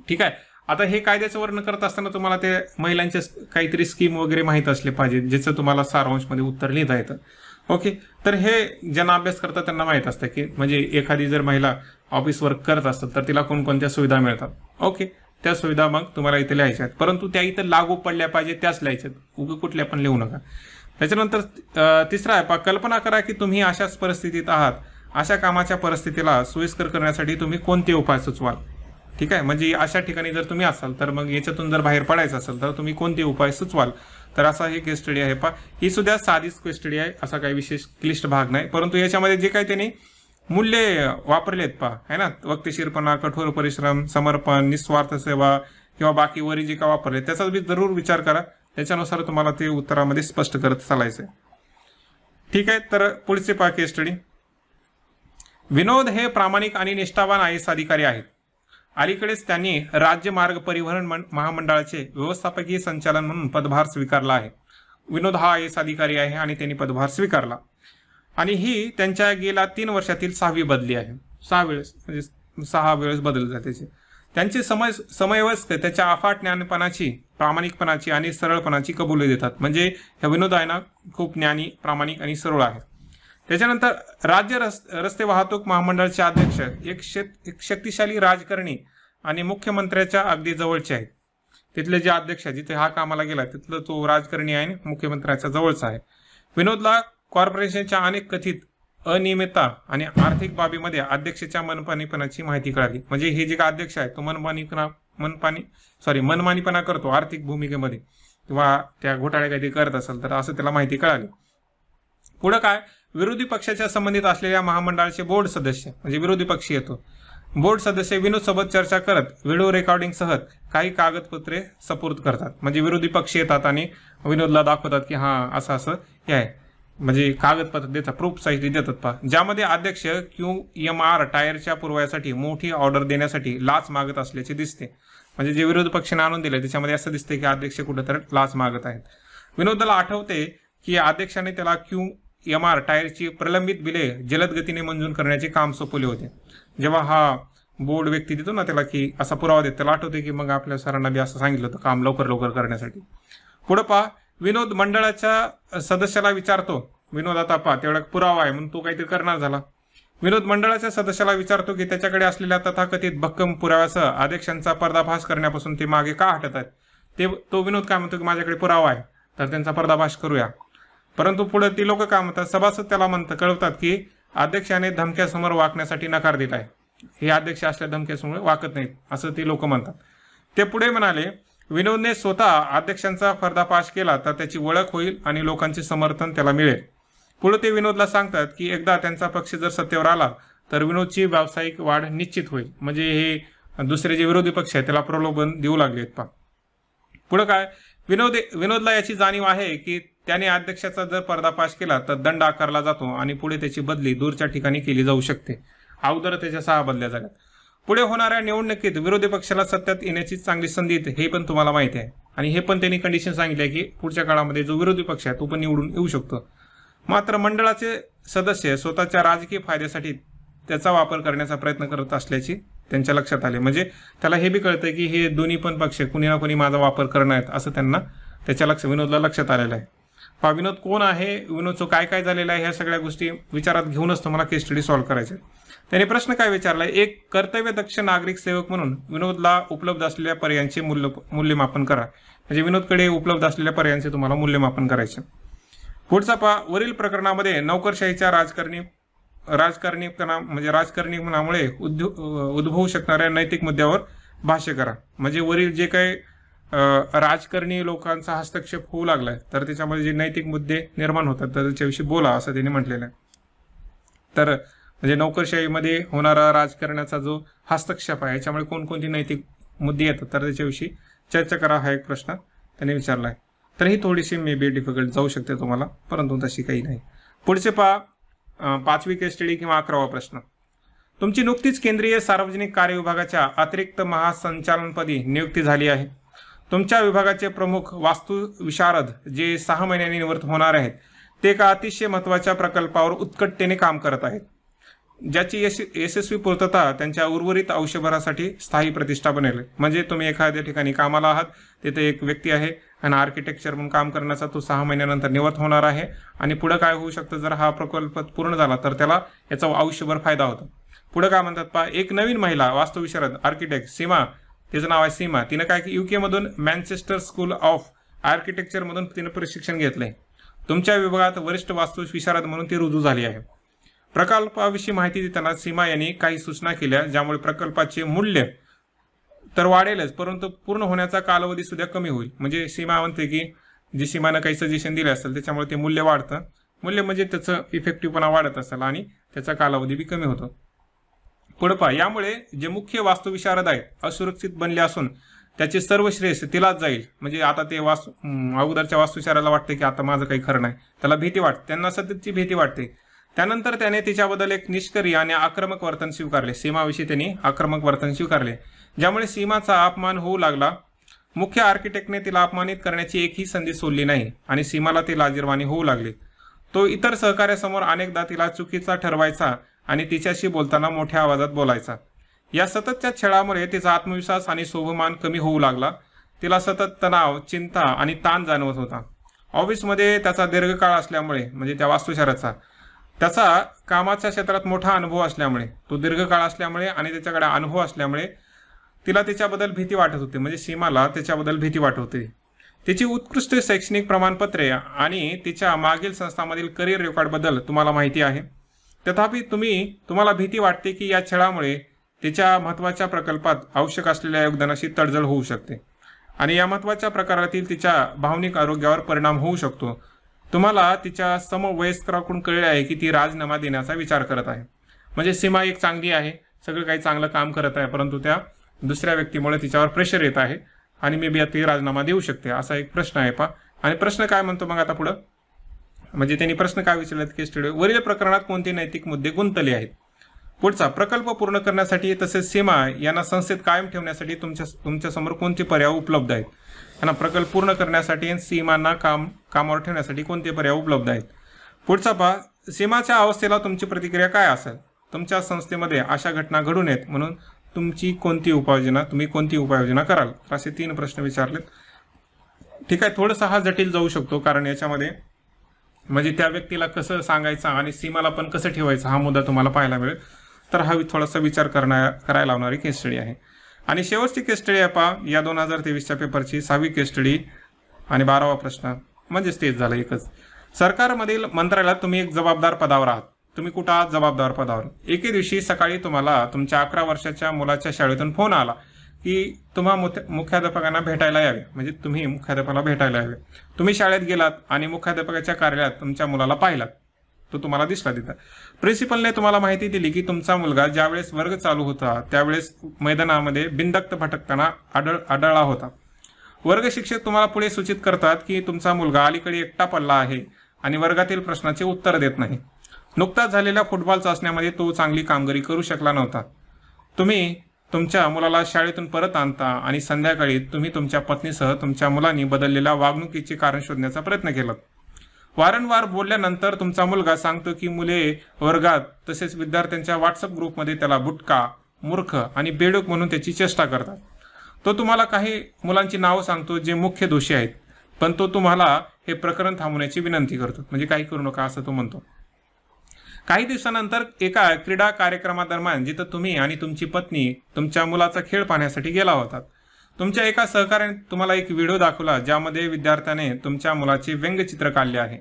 ठीक आहे, आता हे कायद्याचं वर्णन करत असताना तुम्हाला ते महिलांच्या काहीतरी स्कीम वगैरे माहीत असले पाहिजे, ज्याचं तुम्हाला सारांशमध्ये उत्तर लिहिता येतं. ओके, तर हे ज्यांना अभ्यास करतात त्यांना माहीत असतं की म्हणजे एखादी जर महिला ऑफिस वर्क करत असतात तर तिला कोणकोणत्या सुविधा मिळतात. ओके, त्या सुविधा मग तुम्हाला इथे लिहायच्या आहेत, परंतु त्या इथं लागू पडल्या पाहिजे त्याच लिहायच्यात, उगा कुठल्या पण लिहू नका. त्याच्यानंतर तिसरा आहे, कल्पना करा की तुम्ही अशाच परिस्थितीत आहात. अशा कामाच्या परिस्थितीला सोयीस्कर करण्यासाठी तुम्ही कोणते उपाय सुचवाल. ठीक आहे, म्हणजे अशा ठिकाणी जर तुम्ही असाल तर मग याच्यातून जर बाहेर पडायचं असेल तर तुम्ही कोणते उपाय सुचवाल. तर असा हे केस स्टडी आहे पहा, ही सुद्धा साधीच केस स्टडी आहे, असा काही विशेष क्लिष्ट भाग नाही, परंतु याच्यामध्ये जे काही त्यांनी मूल्य वापरलेत पहा, है ना, वक्तशीरपणा, कठोर परिश्रम, समर्पण, निस्वार्थ सेवा किंवा बाकी वरी जे काय वापरले त्याचा बी जरूर विचार करा. त्याच्यानुसार तुम्हाला ते उत्तरामध्ये स्पष्ट करत चालायचं आहे. ठीक आहे, तर पुढचे पहा केस स्टडी. विनोद हे प्रामाणिक आणि निष्ठावान IAS अधिकारी आहेत. अलीकडेच त्यांनी राज्य मार्ग परिवहन महामंडळाचे व्यवस्थापकीय संचालन म्हणून पदभार स्वीकारला आहे. विनोद हा IAS अधिकारी आहे आणि त्यांनी पदभार स्वीकारला आणि ही त्यांच्या गेल्या 3 वर्षातील 6वी बदली आहे. 6 वेळेस म्हणजे 6 वेळेस बदल त्याचे. त्यांचे समयवयस्क त्याच्या अफाट ज्ञानपणाची, प्रामाणिकपणाची आणि सरळपणाची कबुली देतात. म्हणजे ह्या विनोद आहे ना खूप ज्ञानी, प्रामाणिक आणि सरळ आहे. त्याच्यानंतर राज्य रस्ते वाहतूक महामंडळाचे अध्यक्ष एक शक्तिशाली राजकारणी आणि मुख्यमंत्र्याच्या अगदी जवळचे आहेत. तिथले जे अध्यक्ष आहेत, जिथे हा कामाला गेला तिथलं तो राजकारणी आहे, मुख्यमंत्र्याच्या जवळचा आहे. विनोदला कॉर्पोरेशनच्या अनेक कथित अनियमितता आणि आर्थिक बाबीमध्ये अध्यक्षाच्या मनमानीपणाची माहिती कळाली. म्हणजे हे जे का अध्यक्ष आहे तो मनमानीपणा करतो आर्थिक भूमिकेमध्ये. किंवा त्या घोटाळे काहीतरी करत असेल तर असं त्याला माहिती कळाली. पुढं काय, विरोधी पक्षाच्या संबंधित असलेल्या महामंडळाचे बोर्ड सदस्य म्हणजे विरोधी पक्ष येतो, बोर्ड सदस्य विनोद सोबत चर्चा करत व्हिडिओ रेकॉर्डिंग सह काही कागदपत्रे सपूर्द करतात. म्हणजे विरोधी पक्ष येतात आणि विनोदला दाखवतात की हां असं असं हे आहे, म्हणजे कागदपत्र देतात, प्रूफ साहित्य देतात पहा, ज्यामध्ये अध्यक्ष QMR टायरच्या पुरवठ्यासाठी मोठी ऑर्डर देण्यासाठी लाच मागत असल्याचे दिसते. म्हणजे जे विरोधी पक्षाने आणून दिले त्याच्यामध्ये असं दिसते की अध्यक्ष कुठेतरी लाच मागत आहेत. विनोदला आठवते की अध्यक्षाने त्याला QMR टायरची प्रलंबित बिले जलद गतीने मंजूर करण्याचे काम सोपवले होते. जेव्हा हा बोर्ड व्यक्ती देतो ना त्याला की असा पुरावा देतो, त्याला आठवते की मग आपल्या सरांना बी असं सांगितलं होतं काम लवकर लवकर करण्यासाठी. पुढे पहा, विनोद मंडळाच्या सदस्याला विचारतो, विनोद आता पहा तेवढा पुरावा आहे म्हणून तो काहीतरी करणार झाला. विनोद मंडळाच्या सदस्याला विचारतो की त्याच्याकडे असलेल्या तथाकथित भक्कम पुराव्यासह अध्यक्षांचा पर्दाफाश करण्यापासून ते मागे का हटत आहेत. तो विनोद काय म्हणतो की माझ्याकडे पुरावा आहे तर त्यांचा पर्दाफाश करूया. परंतु पुढे ती लोक काय म्हणतात, सभासद त्याला कळवतात की अध्यक्षाने धमक्यासमोर वाकण्यासाठी नकार दिलाय, हे अध्यक्ष असल्या धमक्यासमोर वाकत नाहीत असं ती लोक म्हणतात. ते पुढे म्हणाले, विनोदने स्वतः अध्यक्षांचा पर्दाफाश केला तर त्याची ओळख होईल आणि लोकांचे समर्थन त्याला मिळेल. पुढे ते विनोदला सांगतात की एकदा त्यांचा पक्ष जर सत्तेवर आला तर विनोदची व्यावसायिक वाढ निश्चित होईल. म्हणजे हे दुसरे जे विरोधी पक्ष आहेत त्याला प्रलोभन देऊ लागलेत पहा. पुढे काय, विनोदला याची जाणीव आहे की त्याने अध्यक्षाचा जर पर्दाफाश केला तर दंड आकारला जातो आणि पुढे त्याची बदली दूरच्या ठिकाणी केली जाऊ शकते. अगोदर त्याच्या 6 बदल्या झाल्यात. पुढे होणाऱ्या निवडणुकीत विरोधी पक्षाला सत्तेत येण्याची चांगली संधी येते हे पण तुम्हाला माहिती आहे. आणि हे पण त्यांनी कंडिशन सांगितले की पुढच्या काळामध्ये जो विरोधी पक्ष आहे तो पण निवडून येऊ शकतो. मात्र मंडळाचे सदस्य स्वतःच्या राजकीय फायद्यासाठी त्याचा वापर करण्याचा प्रयत्न करत असल्याची त्यांच्या लक्षात आले. म्हणजे त्याला हे बी कळतं की हे दोन्ही पण पक्ष कुणी ना कोणी माझा वापर करणार आहेत असं त्यांना विनोदला लक्षात आलेलं आहे. पहा विनोद कोण आहे, विनोदचं काय काय झालेलं आहे, ह्या सगळ्या गोष्टी विचारात घेऊनच तुम्हाला केस स्टडी सॉल्व्ह करायचे. त्याने प्रश्न काय विचारलाय, एक कर्तव्यदक्ष नागरिक सेवक म्हणून विनोदला उपलब्ध असलेल्या पर्यायांचे मूल्यमापन करा. म्हणजे विनोदकडे उपलब्ध असलेल्या पर्यायांचे तुम्हाला मूल्यमापन करायचे. पुढचा पहा, वरील प्रकरणामध्ये नोकरशाहीच्या राजकारणीपणामुळे उद्भवू शकणाऱ्या नैतिक मुद्द्यावर भाष्य करा. म्हणजे वरील जे काही राजकारणी लोकांचा हस्तक्षेप होऊ लागलाय तर त्याच्यामध्ये जे नैतिक मुद्दे निर्माण होतात तर त्याच्याविषयी बोला असं त्यांनी म्हटलेलं आहे. तर म्हणजे नोकरशाहीमध्ये होणारा राजकारणाचा जो हस्तक्षेप आहे याच्यामुळे कोणकोणती नैतिक मुद्दे येतात तर त्याच्याविषयी चर्चा करा हा एक प्रश्न त्यांनी विचारला आहे. तर ही थोडीशी मे बी डिफिकल्ट जाऊ शकते तुम्हाला, परंतु तशी काही नाही. पुढचे पहा, 5वी केस स्टडी किंवा 11वा प्रश्न. तुमची नुकतीच केंद्रीय सार्वजनिक कार्य विभागाच्या अतिरिक्त महासंचालनपदी नियुक्ती झाली आहे. तुमच्या विभागाचे प्रमुख वास्तुविशारद जे 6 महिन्यांनी निवृत्त होणार आहेत ते एका अतिशय महत्त्वाच्या प्रकल्पावर उत्कटतेने काम करत आहेत, ज्याची यशस्वी पूर्तता त्यांच्या उर्वरित आयुष्यभरासाठी स्थायी प्रतिष्ठा बनेल. म्हणजे तुम्ही एखाद्या ठिकाणी कामाला आहात, तिथे एक व्यक्ती आहे आणि आर्किटेक्चर म्हणून काम करण्याचा तो 6 महिन्यानंतर निवृत्त होणार आहे आणि पुढे काय होऊ शकतं, जर हा प्रकल्प पूर्ण झाला तर त्याला याचा आयुष्यभर फायदा होतो. पुढे काय म्हणतात पहा, एक नवीन महिला वास्तुविशारद आर्किटेक्ट सीमा, तिचं नाव आहे सीमा, तिनं काय की UK मधून मँचेस्टर स्कूल ऑफ आर्किटेक्चर मधून तिनं प्रशिक्षण घेतलंय. तुमच्या विभागात वरिष्ठ वास्तुविशारद म्हणून ती रुजू झाली आहे. प्रकल्पाविषयी माहिती देताना सीमा यांनी काही सूचना केल्या ज्यामुळे प्रकल्पाचे मूल्य तर वाढेलच परंतु पूर्ण होण्याचा कालावधी सुद्धा कमी होईल. म्हणजे सीमा म्हणते की जी सीमानं काही सजेशन दिले असेल त्याच्यामुळे ते मूल्य वाढतं. मूल्य म्हणजे त्याचं इफेक्टिव्हपणा वाढत असेल आणि त्याचा कालावधी बी कमी होतो. पुढे पहा, यामुळे जे मुख्य वास्तुविशारद आहेत असुरक्षित बनले असून त्याचे सर्व श्रेय तिलाच जाईल. म्हणजे आता ते अगोदरच्या वास्तुविशारदाला वाटते की आता माझं काही खरं नाही, त्याला भीती वाटते, त्यांना सततची भीती वाटते. त्यानंतर त्याने तिच्याबद्दल एक निष्क्रिय आणि आक्रमक वर्तन स्वीकारले. सीमाविषयी त्यांनी आक्रमक वर्तन स्वीकारले ज्यामुळे सीमाचा अपमान होऊ लागला. मुख्य आर्किटेक्टने तिला अपमानित करण्याची एकही संधी सोडली नाही आणि सीमाला ती लाजिरवाणी होऊ लागली. तो इतर सहकार्यासमोर अनेकदा तिला चुकीचा ठरवायचा आणि तिच्याशी बोलताना मोठ्या आवाजात बोलायचा. या सततच्या छळामुळे तिचा आत्मविश्वास आणि शोभमान कमी होऊ लागला. तिला सतत तणाव, चिंता आणि ताण जाणवत होता. ऑफिसमध्ये त्याचा दीर्घकाळ असल्यामुळे, म्हणजे त्या वास्तुशारदाचा त्याचा कामाच्या क्षेत्रात मोठा अनुभव असल्यामुळे, तो दीर्घकाळ असल्यामुळे आणि त्याच्याकडे अनुभव असल्यामुळे तिला त्याच्याबद्दल भीती वाटत होती. म्हणजे सीमाला त्याच्याबद्दल भीती वाटत होती. तिची उत्कृष्ट शैक्षणिक प्रमाणपत्रे आणि तिच्या मागील संस्थांमधील करिअर रेकॉर्डबद्दल तुम्हाला माहिती आहे. तथापि तुम्हाला भीती वाटते की या छळामुळे तिच्या महत्त्वाच्या प्रकल्पात आवश्यक असलेल्या योगदानाशी तडजोड होऊ शकते. आणि या महत्त्वाच्या प्रकारातील तिच्या भावनिक आरोग्यावर परिणाम होऊ शकतो. तुम्हाला तिच्या समवयस्कराकडून कळले आहे की ती राजीनामा देण्याचा विचार करत आहे. म्हणजे सीमा एक चांगली आहे, सगळं काही चांगलं काम करत आहे, परंतु त्या दुसऱ्या व्यक्तीमुळे तिच्यावर प्रेशर येत आहे आणि मे बी ती राजीनामा देऊ शकते, असा एक प्रश्न आहे. आणि प्रश्न काय म्हणतो मग आता पुढं, म्हणजे त्यांनी प्रश्न काय विचारलेत की स्टुडिओ वरील प्रकरणात कोणते नैतिक मुद्दे गुंतले आहेत. पुढचा, प्रकल्प पूर्ण करण्यासाठी तसेच सीमा यांना संस्थेत कायम ठेवण्यासाठी तुमच्या समोर कोणते पर्याय उपलब्ध आहेत. त्यांना प्रकल्प पूर्ण करण्यासाठी सीमांना कामावर ठेवण्यासाठी कोणते पर्याय उपलब्ध आहेत. पुढचा पहा, सीमाच्या अवस्थेला तुमची प्रतिक्रिया काय असेल. तुमच्या संस्थेमध्ये अशा घटना घडू नयेत म्हणून तुम्ही कोणती उपाययोजना कराल. असे 3 प्रश्न विचारलेत. ठीक आहे, थोडंसं हा जटिल जाऊ शकतो, कारण याच्यामध्ये म्हणजे त्या व्यक्तीला कसं सांगायचं आणि सीमाला पण कसं ठेवायचं हा मुद्दा तुम्हाला पाहायला मिळेल. तर हा थोडासा विचार करायला लावणारी केस स्टडी आहे. आणि शेवटची केस स्टडी आहे पहा, या 2023च्या पेपरची 6वी केस स्टडी आणि 12वा प्रश्न, म्हणजेच तेच झालं एकच. सरकारमधील मंत्रालयात तुम्ही एक जबाबदार पदावर आहात. तुम्ही कुठं आहात? जबाबदार पदावर. एके दिवशी सकाळी तुम्हाला तुमच्या 11 वर्षाच्या मुलाच्या शाळेतून फोन आला की तुम्हा मुख्याध्यापकांना भेटायला यावे, म्हणजे तुम्ही मुख्याध्यापकाला भेटायला यावे. तुम्ही शाळेत गेलात आणि मुख्याध्यापकाच्या कार्यालयात तुमच्या मुलाला पाहिलात. तो तुम्हाला दिसला तिथं. प्रिन्सिपलने तुम्हाला माहिती दिली की तुमचा मुलगा ज्यावेळेस वर्ग चालू होता त्यावेळेस मैदानामध्ये बिनधक्त भटकताना आढळला होता. वर्ग शिक्षक तुम्हाला पुढे सूचित करतात की तुमचा मुलगा अलीकडे एकटा पडला आहे आणि वर्गातील प्रश्नाचे उत्तर देत नाही. नुकताच झालेल्या फुटबॉल चाचण्यामध्ये तो चांगली कामगिरी करू शकला नव्हता. तुम्ही तुमच्या मुलाला शाळेतून परत आणता आणि संध्याकाळी तुम्ही तुमच्या पत्नीसह तुमच्या मुलांनी बदललेल्या वागणुकीचे कारण शोधण्याचा प्रयत्न केला. वारंवार बोलल्यानंतर तुमचा मुलगा सांगतो की मुले वर्गात तसेच विद्यार्थ्यांच्या व्हॉट्सअप ग्रुपमध्ये त्याला बुटका, मूर्ख आणि बेडूक म्हणून त्याची चेष्टा करतात. तो तुम्हाला काही मुलांची नावं सांगतो जे मुख्य दोषी आहेत, पण तो तुम्हाला हे प्रकरण थांबवण्याची विनंती करतो, म्हणजे काही करू नका असं तो म्हणतो. काही दिवसानंतर एका क्रीडा कार्यक्रमादरम्यान जिथं तुम्ही आणि तुमची पत्नी तुमच्या मुलाचा खेळ पाहण्यासाठी गेला होतात, तुमच्या एका सहकार्याने तुम्हाला एक व्हिडिओ दाखवला ज्यामध्ये विद्यार्थ्याने तुमच्या मुलाचे व्यंगचित्र काढले आहे.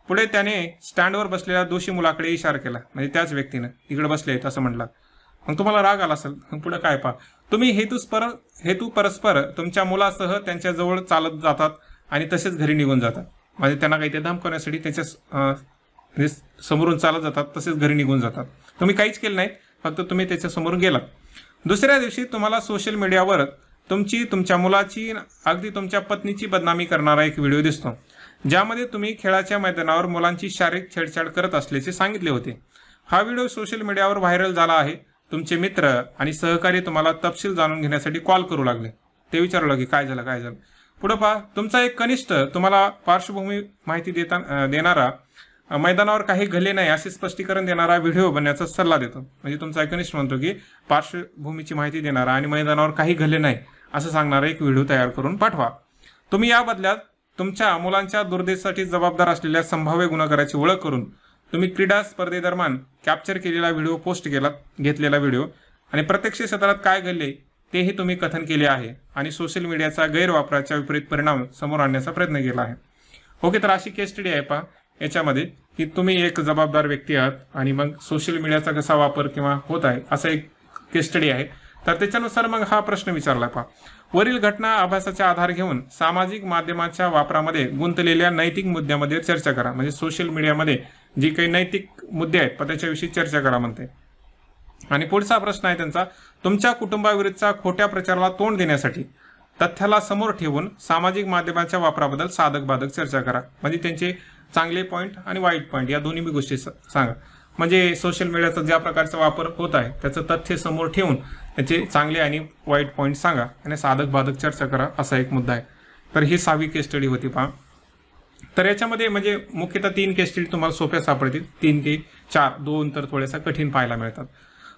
पुढे त्याने स्टँडवर बसलेल्या दोषी मुलाकडे इशारा केला, म्हणजे त्याच व्यक्तीनं इकडे बसले आहेत असं म्हटलं. मग तुम्हाला राग आला असेल. पुढे काय पहा, तुम्ही हेतू परस्पर तुमच्या मुलासह त्यांच्या जवळ चालत जातात आणि तसेच घरी निघून जातात. म्हणजे त्यांना काही ते धमकवण्यासाठी त्याच्या समोरून चालत जातात, तसेच घरी निघून जातात. तुम्ही काहीच केलं नाही, फक्त तुम्ही त्याच्या समोरून गेलात. दुसऱ्या दिवशी तुम्हाला सोशल मीडियावर तुमच्या मुलाची अगदी तुमच्या पत्नीची बदनामी करणारा एक व्हिडिओ दिसतो, ज्यामध्ये तुम्ही खेळाच्या मैदानावर मुलांची शारीरिक छेडछाड करत असल्याचे सांगितले होते. हा व्हिडिओ सोशल मीडियावर व्हायरल झाला आहे. तुमचे मित्र आणि सहकारी तुम्हाला तपशील जाणून घेण्यासाठी कॉल करू लागले. ते विचारू लागले काय झालं. पुढे पहा, तुमचा एक कनिष्ठ तुम्हाला पार्श्वभूमी माहिती देणारा मैदानावर काही घडले नाही असे स्पष्टीकरण देणारा व्हिडिओ बनण्याचा सल्ला देतो. म्हणजे तुमचा एक कनिष्ठ म्हणतो की पार्श्वभूमीची माहिती देणारा आणि मैदानावर काही घडले नाही असं सांगणारा एक व्हिडिओ तयार करून पाठवा. तुम्ही या बदल्यात तुमच्या मुलांच्या दुर्दैवासाठी जबाबदार असलेल्या संभाव्य गुन्हेगाराची ओळख करून तुम्ही क्रीडा स्पर्धेदरम्यान कॅप्चर केलेला व्हिडिओ पोस्ट घेतलेला व्हिडिओ आणि प्रत्यक्ष क्षेत्रात काय घडले तेही तुम्ही कथन केले आहे आणि सोशल मीडियाचा गैरवापराच्या विपरीत परिणाम समोर आणण्याचा प्रयत्न केला आहे. ओके, तर अशी केस स्टडी आहे पहा याच्यामध्ये की तुम्ही एक जबाबदार व्यक्ती आहात आणि मग सोशल मीडियाचा कसा वापर किंवा होत आहे असा एक केस स्टडी आहे. तर त्याच्यानुसार मग हा प्रश्न विचारला पहा, वरील घटना अभ्यासाचा आधार घेऊन सामाजिक माध्यमाच्या वापरामध्ये गुंतलेल्या नैतिक मुद्द्यामध्ये चर्चा करा. म्हणजे सोशल मीडियामध्ये जी काही नैतिक मुद्दे आहेत पण त्याच्याविषयी चर्चा करा म्हणते. आणि पुढचा प्रश्न आहे त्यांचा, तुमच्या कुटुंबाविरुद्धच्या खोट्या प्रचाराला तोंड देण्यासाठी तथ्याला समोर ठेवून सामाजिक माध्यमाच्या वापराबद्दल साधक बाधक चर्चा करा. म्हणजे त्यांचे चांगले पॉईंट आणि वाईट पॉईंट या दोन्ही गोष्टी सांगा. म्हणजे सोशल मीडियाचा ज्या प्रकारचा वापर होत आहे त्याचं तथ्य समोर ठेवून त्याचे चांगले आणि वाईट पॉईंट सांगा आणि साधक बाधक चर्चा करा असा एक मुद्दा आहे. तर ही 6वी केस स्टडी होती पहा. तर याच्यामध्ये म्हणजे मुख्यतः 3 केस स्टडी तुम्हाला सोप्या सापडतील, 3 ते 4, 2 तर थोड्याशा कठीण पाहायला मिळतात.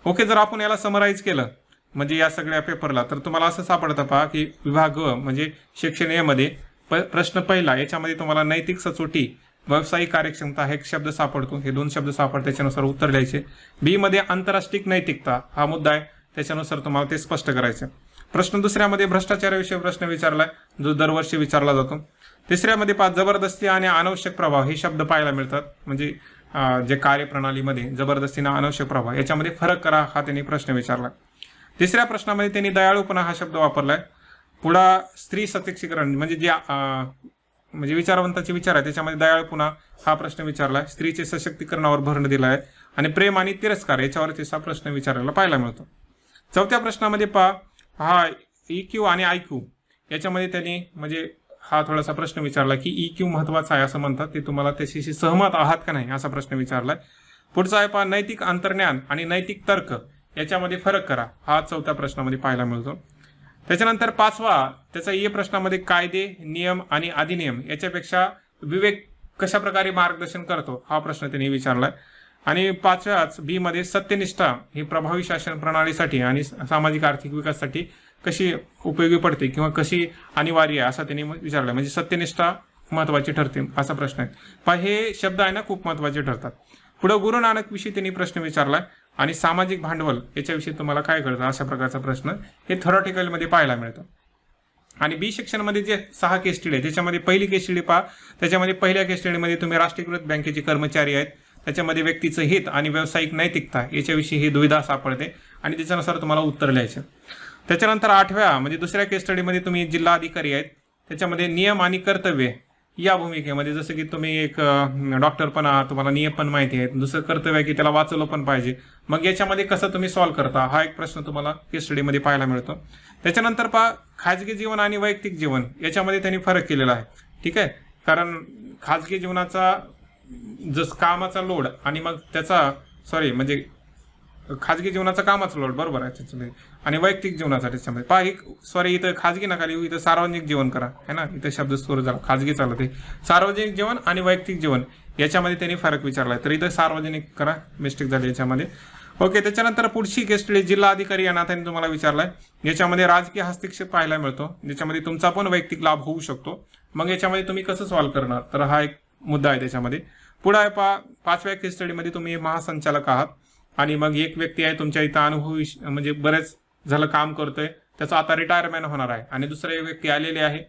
ओके, जर आपण याला समराईज केलं म्हणजे या सगळ्या पेपरला तर तुम्हाला असं सापडतं पहा की विभाग म्हणजे सेक्शन ए मध्ये प्रश्न पहिला याच्यामध्ये तुम्हाला नैतिक सचोटी, व्यावसायिक कार्यक्षमता हे एक शब्द सापडतो, हे 2 शब्द सापडतात, त्याच्यानुसार उत्तर द्यायचे. बी मध्ये आंतरराष्ट्रीय नैतिकता हा मुद्दा आहे, त्याच्यानुसार तुम्हाला ते स्पष्ट करायचे. प्रश्न दुसऱ्यामध्ये भ्रष्टाचाराविषयी प्रश्न विचारलाय जो दरवर्षी विचारला जातो. तिसऱ्यामध्ये जबरदस्ती आणि अनावश्यक प्रभाव हे शब्द पाहायला मिळतात. म्हणजे जे कार्यप्रणालीमध्ये जबरदस्तीने अनावश्यक प्रभाव याच्यामध्ये फरक करा हा त्यांनी प्रश्न विचारला. तिसऱ्या प्रश्नामध्ये त्यांनी दयाळूपणा हा शब्द वापरलाय. पुढा स्त्री सशक्तीकरण म्हणजे जे म्हणजे विचारवंताचे विचार आहे त्याच्यामध्ये दयाळपणा हा प्रश्न विचारला, स्त्रीचे सशक्तीकरणावर भर दिला आहे आणि प्रेम आणि तिरस्कार याच्यावर तिसरा प्रश्न विचारायला पाहायला मिळतो. चौथ्या प्रश्नामध्ये पहा, हा EQ आणि IQ याच्यामध्ये त्यांनी म्हणजे हा थोडासा प्रश्न विचारला की EQ महत्वाचा आहे असं म्हणतात, ते तुम्हाला त्याच्याशी सहमत आहात का नाही असा प्रश्न विचारलाय. पुढचा आहे पहा, नैतिक अंतर्ज्ञान आणि नैतिक तर्क याच्यामध्ये फरक करा, हा चौथ्या प्रश्नामध्ये पाहायला मिळतो. त्याच्यानंतर पाचवा त्याचा प्रश्नामध्ये कायदे, नियम आणि अधिनियम याच्यापेक्षा विवेक कशा प्रकारे मार्गदर्शन करतो हा प्रश्न त्यांनी विचारलाय. आणि पाचव्याच बी मध्ये सत्यनिष्ठा ही प्रभावी शासन प्रणालीसाठी आणि सामाजिक आर्थिक विकासासाठी कशी उपयोगी पडते किंवा कशी अनिवार्य आहे असं त्यांनी विचारलं, म्हणजे सत्यनिष्ठा महत्वाची ठरते असा प्रश्न आहे. पण हे शब्द आहे ना खूप महत्वाचे ठरतात. पुढे गुरु नानक विषयी त्यांनी प्रश्न विचारलाय आणि सामाजिक भांडवल याच्याविषयी तुम्हाला काय कळतं अशा प्रकारचा प्रश्न हे थेरॉटिकल मध्ये पाहायला मिळतं. आणि बी सेक्शन मध्ये जे 6 केस स्टडी आहे त्याच्यामध्ये पहिली केस स्टडी पहा, त्याच्यामध्ये पहिल्या केस स्टडीमध्ये तुम्ही राष्ट्रीयकृत बँकेचे कर्मचारी आहेत, त्याच्यामध्ये व्यक्तीचं हित आणि व्यावसायिक नैतिकता याच्याविषयी ही दुविधा सापडते आणि त्याच्यानुसार तुम्हाला उत्तर लिहायचे. त्याच्यानंतर 8व्या म्हणजे दुसऱ्या केस स्टडीमध्ये तुम्ही जिल्हा अधिकारी आहेत, त्याच्यामध्ये नियम आणि कर्तव्य या भूमिकेमध्ये जसं की तुम्ही एक डॉक्टर पण आहात, तुम्हाला नियम पण माहिती आहे, दुसरं कर्तव्य आहे की त्याला वाचवलं पण पाहिजे, मग याच्यामध्ये कसं तुम्ही सॉल्व्ह करता हा एक प्रश्न तुम्हाला केस स्टडीमध्ये पाहायला मिळतो. त्याच्यानंतर पहा, खाजगी जीवन आणि वैयक्तिक जीवन याच्यामध्ये त्यांनी फरक केलेला आहे. ठीक आहे, कारण खाजगी जीवनाचा जस कामाचा लोड आणि मग त्याचा म्हणजे खाजगी जीवनाचा कामाचा लोड बरोबर आहे त्याच्यामध्ये आणि वैयक्तिक जीवनाचा त्याच्यामध्ये पहा इथं खाजगी नका लिहू, इथं सार्वजनिक जीवन करा है ना, इथं शब्द स्कोर झाला खाजगी चालते, सार्वजनिक जीवन आणि वैयक्तिक जीवन याच्यामध्ये त्यांनी फरक विचारलाय, तर इथं सार्वजनिक करा, मिस्टेक झाली याच्यामध्ये. ओके, त्याच्यानंतर पुढची केस स्टडी जिल्हा अधिकारी या नात्याने तुम्हाला विचारलाय, याच्यामध्ये राजकीय हस्तक्षेप पाहायला मिळतो, ज्याच्यामध्ये तुमचा पण वैयक्तिक लाभ होऊ शकतो, मग याच्यामध्ये तुम्ही कसं सॉल्व्ह करणार, तर हा एक मुद्दा आहे त्याच्यामध्ये. पुढे आहे पहा, 5व्या केस स्टडीमध्ये तुम्ही महासंचालक आहात आणि मग एक व्यक्ती आहे तुमच्या इथं अनुभवी म्हणजे बरेच झालं काम करतोय, त्याचं आता रिटायरमेंट होणार आहे आणि दुसरे व्यक्ती आलेले आहे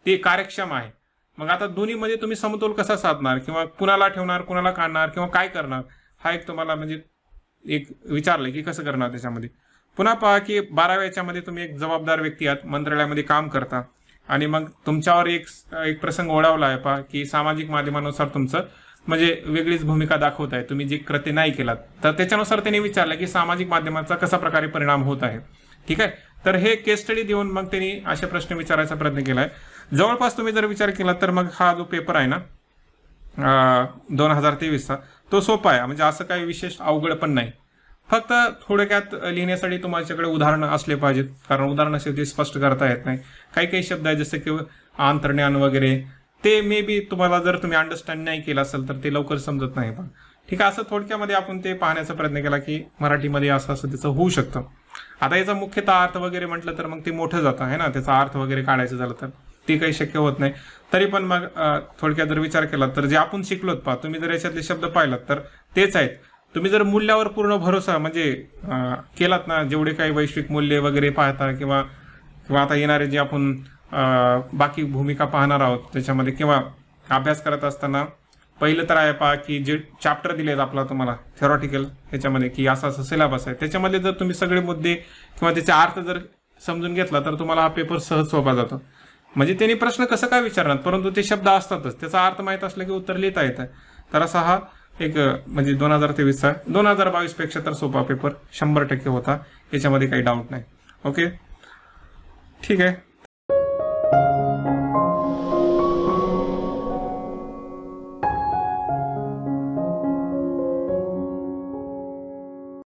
ते कार्यक्षम आहे, मग आता दोन्हीमध्ये तुम्ही समतोल कसा साधणार किंवा कुणाला ठेवणार कुणाला काढणार किंवा काय करणार हा एक तुम्हाला म्हणजे एक विचारलंय की कसं करणार त्याच्यामध्ये. पुन्हा पहा की 12व्या याच्यामध्ये तुम्ही एक जबाबदार व्यक्ती आहात, मंत्रालयामध्ये काम करता आणि मग तुमच्यावर एक प्रसंग ओढावला आहे पहा की सामाजिक माध्यमानुसार तुमचं म्हणजे वेगळीच भूमिका दाखवत आहे, तुम्ही जे कृत्य नाही केलात, तर त्याच्यानुसार त्यांनी विचारलं की सामाजिक माध्यमाचा कसा प्रकारे परिणाम होत आहे. ठीक आहे, तर हे केस स्टडी देऊन मग त्यांनी असे प्रश्न विचारायचा प्रयत्न केलाय. जवळपास तुम्ही जर विचार केला तर मग हा जो पेपर आहे ना 2023चा तो सोपा आहे, म्हणजे असं काही विशेष अवघड पण नाही, फक्त थोडक्यात लिहिण्यासाठी तुमच्याकडे उदाहरणं असले पाहिजेत, कारण उदाहरणाशिवाय ते स्पष्ट करता येत नाही. काही शब्द आहेत जसे की अंतर्ज्ञान वगैरे, ते मे बी तुम्हाला जर तुम्ही अंडरस्टँड नाही केलं असेल तर ते लवकर समजत नाही. पण ठीक आहे, असं थोडक्यामध्ये आपण ते पाहण्याचा प्रयत्न केला की मराठीमध्ये असं त्याचं होऊ शकतं. आता याचा मुख्यतः अर्थ वगैरे म्हटलं तर मग ते मोठं जातं आहे ना, त्याचा अर्थ वगैरे काढायचं झालं तर ते काही शक्य होत नाही. तरी पण मग थोडक्यात जर विचार केला तर जे आपण शिकलोत पहा, तुम्ही जर याच्यातले शब्द पाहिलात तर तेच आहेत. तुम्ही जर मूल्यावर पूर्ण भरोसा म्हणजे केलात ना, जेवढे काही वैश्विक मूल्य वगैरे पाहता किंवा आता येणारे जे आपण बाकी भूमिका पाहणार आहोत त्याच्यामध्ये किंवा अभ्यास करत असताना पहिलं तर आहे पहा की जे चॅप्टर दिलेत आपला तुम्हाला थेरॉटिकल ह्याच्यामध्ये की असा सिलेबस आहे, त्याच्यामध्ये जर तुम्ही सगळे मुद्दे किंवा त्याचा अर्थ जर समजून घेतला तर तुम्हाला हा पेपर सहज सोपा जातो. म्हणजे त्यांनी प्रश्न कसं काय विचारणार, परंतु ते शब्द असतातच, त्याचा अर्थ माहीत असला की उत्तर लिहिता येतं. तर असा हा एक म्हणजे 2023चा 2022 पेक्षा तर सोपा पेपर 100% होता, याच्यामध्ये काही डाऊट नाही. ओके, ठीक आहे.